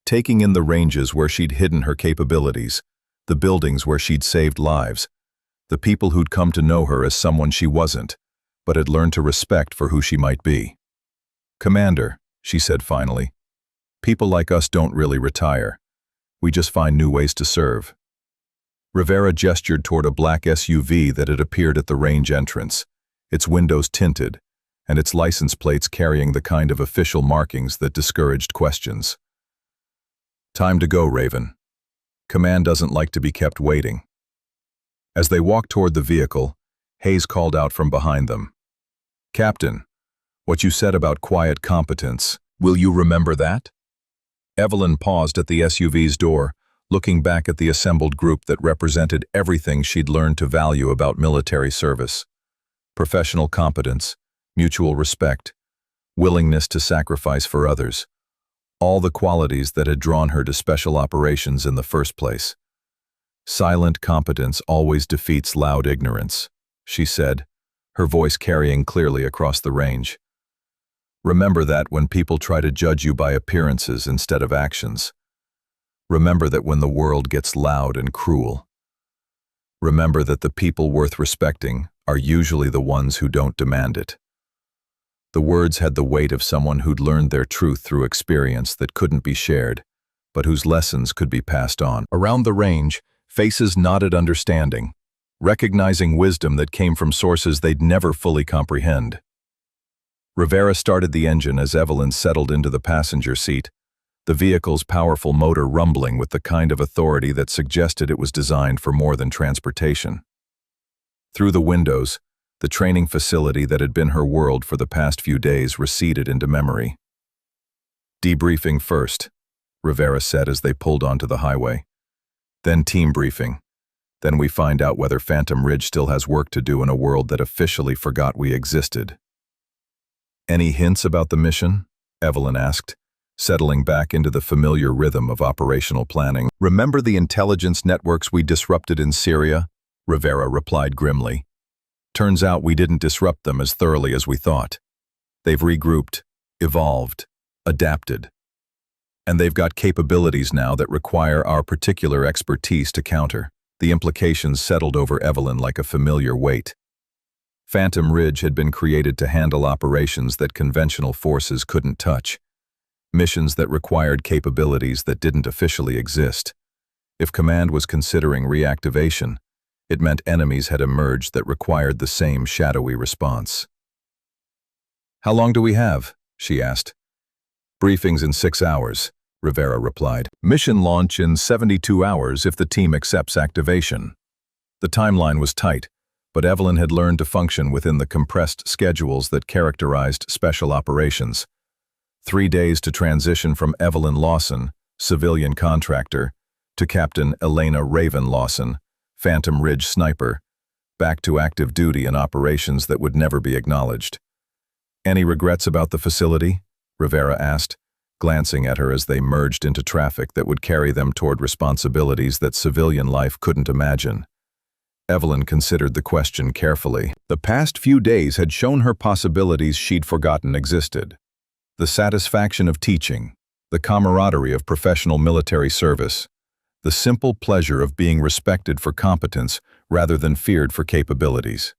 taking in the ranges where she'd hidden her capabilities, the buildings where she'd saved lives, the people who'd come to know her as someone she wasn't, but had learned to respect for who she might be. "Commander," she said finally, "people like us don't really retire. We just find new ways to serve." Rivera gestured toward a black SUV that had appeared at the range entrance, its windows tinted, and its license plates carrying the kind of official markings that discouraged questions. "Time to go, Raven. Command doesn't like to be kept waiting." As they walked toward the vehicle, Hayes called out from behind them. "Captain, what you said about quiet competence, will you remember that?" Evelyn paused at the SUV's door, looking back at the assembled group that represented everything she'd learned to value about military service. Professional competence, mutual respect, willingness to sacrifice for others, all the qualities that had drawn her to special operations in the first place. "Silent competence always defeats loud ignorance," she said, her voice carrying clearly across the range. "Remember that when people try to judge you by appearances instead of actions. Remember that when the world gets loud and cruel. Remember that the people worth respecting are usually the ones who don't demand it." The words had the weight of someone who'd learned their truth through experience that couldn't be shared, but whose lessons could be passed on. Around the range, faces nodded understanding, recognizing wisdom that came from sources they'd never fully comprehend. Rivera started the engine as Evelyn settled into the passenger seat, the vehicle's powerful motor rumbling with the kind of authority that suggested it was designed for more than transportation. Through the windows, the training facility that had been her world for the past few days receded into memory. "Debriefing first," Rivera said as they pulled onto the highway. "Then team briefing. Then we find out whether Phantom Ridge still has work to do in a world that officially forgot we existed." "Any hints about the mission?" Evelyn asked, settling back into the familiar rhythm of operational planning. "Remember the intelligence networks we disrupted in Syria?" Rivera replied grimly. "Turns out we didn't disrupt them as thoroughly as we thought. They've regrouped, evolved, adapted. And they've got capabilities now that require our particular expertise to counter." The implications settled over Evelyn like a familiar weight. Phantom Ridge had been created to handle operations that conventional forces couldn't touch, missions that required capabilities that didn't officially exist. If Command was considering reactivation, it meant enemies had emerged that required the same shadowy response. "How long do we have?" she asked. "Briefings in 6 hours," Rivera replied. "Mission launch in 72 hours if the team accepts activation." The timeline was tight, but Evelyn had learned to function within the compressed schedules that characterized special operations. 3 days to transition from Evelyn Lawson, civilian contractor, to Captain Elena Raven Lawson, Phantom Ridge sniper, back to active duty in operations that would never be acknowledged. "Any regrets about the facility?" Rivera asked, glancing at her as they merged into traffic that would carry them toward responsibilities that civilian life couldn't imagine. Evelyn considered the question carefully. The past few days had shown her possibilities she'd forgotten existed. The satisfaction of teaching, the camaraderie of professional military service, the simple pleasure of being respected for competence rather than feared for capabilities.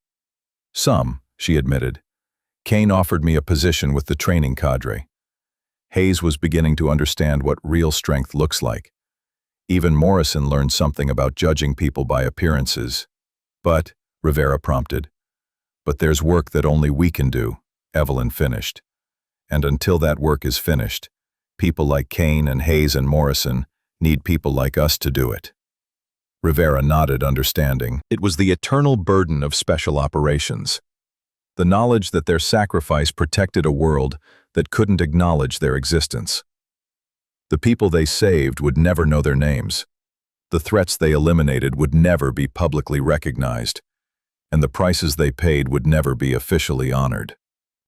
Some, she admitted. Kane offered me a position with the training cadre. Hayes was beginning to understand what real strength looks like. Even Morrison learned something about judging people by appearances. But, Rivera prompted. But there's work that only we can do, Evelyn finished. And until that work is finished, people like Kane and Hayes and Morrison need people like us to do it. Rivera nodded, understanding. It was the eternal burden of special operations. The knowledge that their sacrifice protected a world that couldn't acknowledge their existence. The people they saved would never know their names. The threats they eliminated would never be publicly recognized, and the prices they paid would never be officially honored.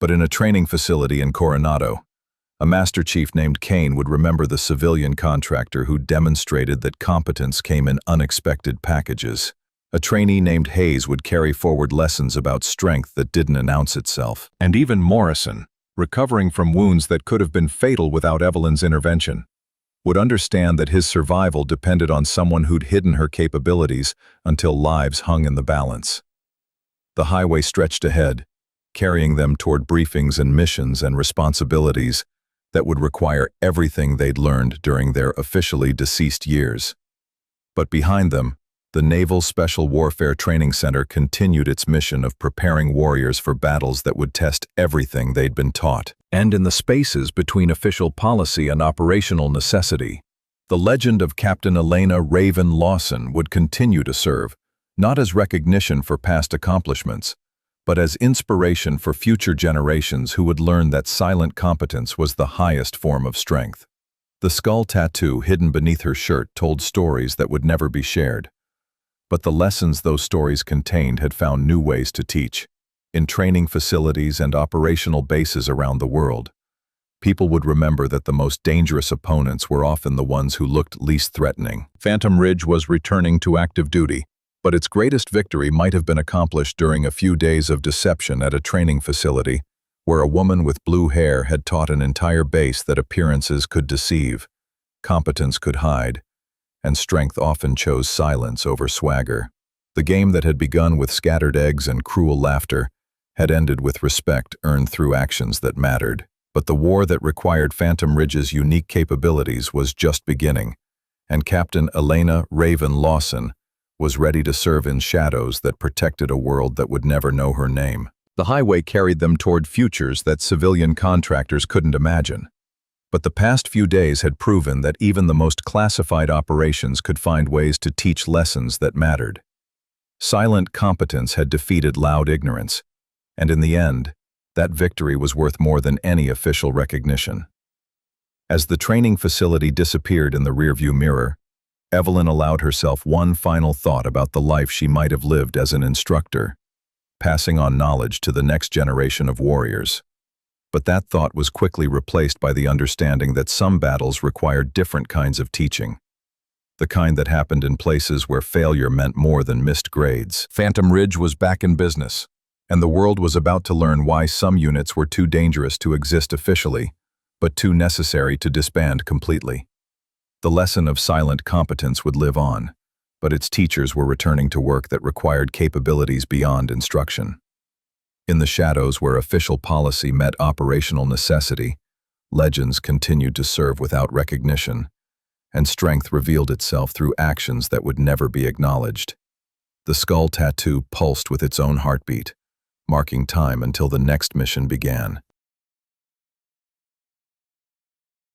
But in a training facility in Coronado, a master chief named Kane would remember the civilian contractor who demonstrated that competence came in unexpected packages. A trainee named Hayes would carry forward lessons about strength that didn't announce itself. And even Morrison, recovering from wounds that could have been fatal without Evelyn's intervention, would understand that his survival depended on someone who'd hidden her capabilities until lives hung in the balance. The highway stretched ahead, carrying them toward briefings and missions and responsibilities that would require everything they'd learned during their officially deceased years. But behind them, the Naval Special Warfare Training Center continued its mission of preparing warriors for battles that would test everything they'd been taught. And in the spaces between official policy and operational necessity, the legend of Captain Elena Raven Lawson would continue to serve, not as recognition for past accomplishments, but as inspiration for future generations who would learn that silent competence was the highest form of strength. The skull tattoo hidden beneath her shirt told stories that would never be shared. But the lessons those stories contained had found new ways to teach. In training facilities and operational bases around the world, people would remember that the most dangerous opponents were often the ones who looked least threatening. Phantom Ridge was returning to active duty, but its greatest victory might have been accomplished during a few days of deception at a training facility, where a woman with blue hair had taught an entire base that appearances could deceive, competence could hide, and strength often chose silence over swagger. The game that had begun with scattered eggs and cruel laughter had ended with respect earned through actions that mattered. But the war that required Phantom Ridge's unique capabilities was just beginning, and Captain Elena Raven Lawson was ready to serve in shadows that protected a world that would never know her name. The highway carried them toward futures that civilian contractors couldn't imagine. But the past few days had proven that even the most classified operations could find ways to teach lessons that mattered. Silent competence had defeated loud ignorance, and in the end, that victory was worth more than any official recognition. As the training facility disappeared in the rearview mirror, Evelyn allowed herself one final thought about the life she might have lived as an instructor, passing on knowledge to the next generation of warriors. But that thought was quickly replaced by the understanding that some battles required different kinds of teaching, the kind that happened in places where failure meant more than missed grades. Phantom Ridge was back in business, and the world was about to learn why some units were too dangerous to exist officially, but too necessary to disband completely. The lesson of silent competence would live on, but its teachers were returning to work that required capabilities beyond instruction. In the shadows where official policy met operational necessity, legends continued to serve without recognition, and strength revealed itself through actions that would never be acknowledged. The skull tattoo pulsed with its own heartbeat, marking time until the next mission began.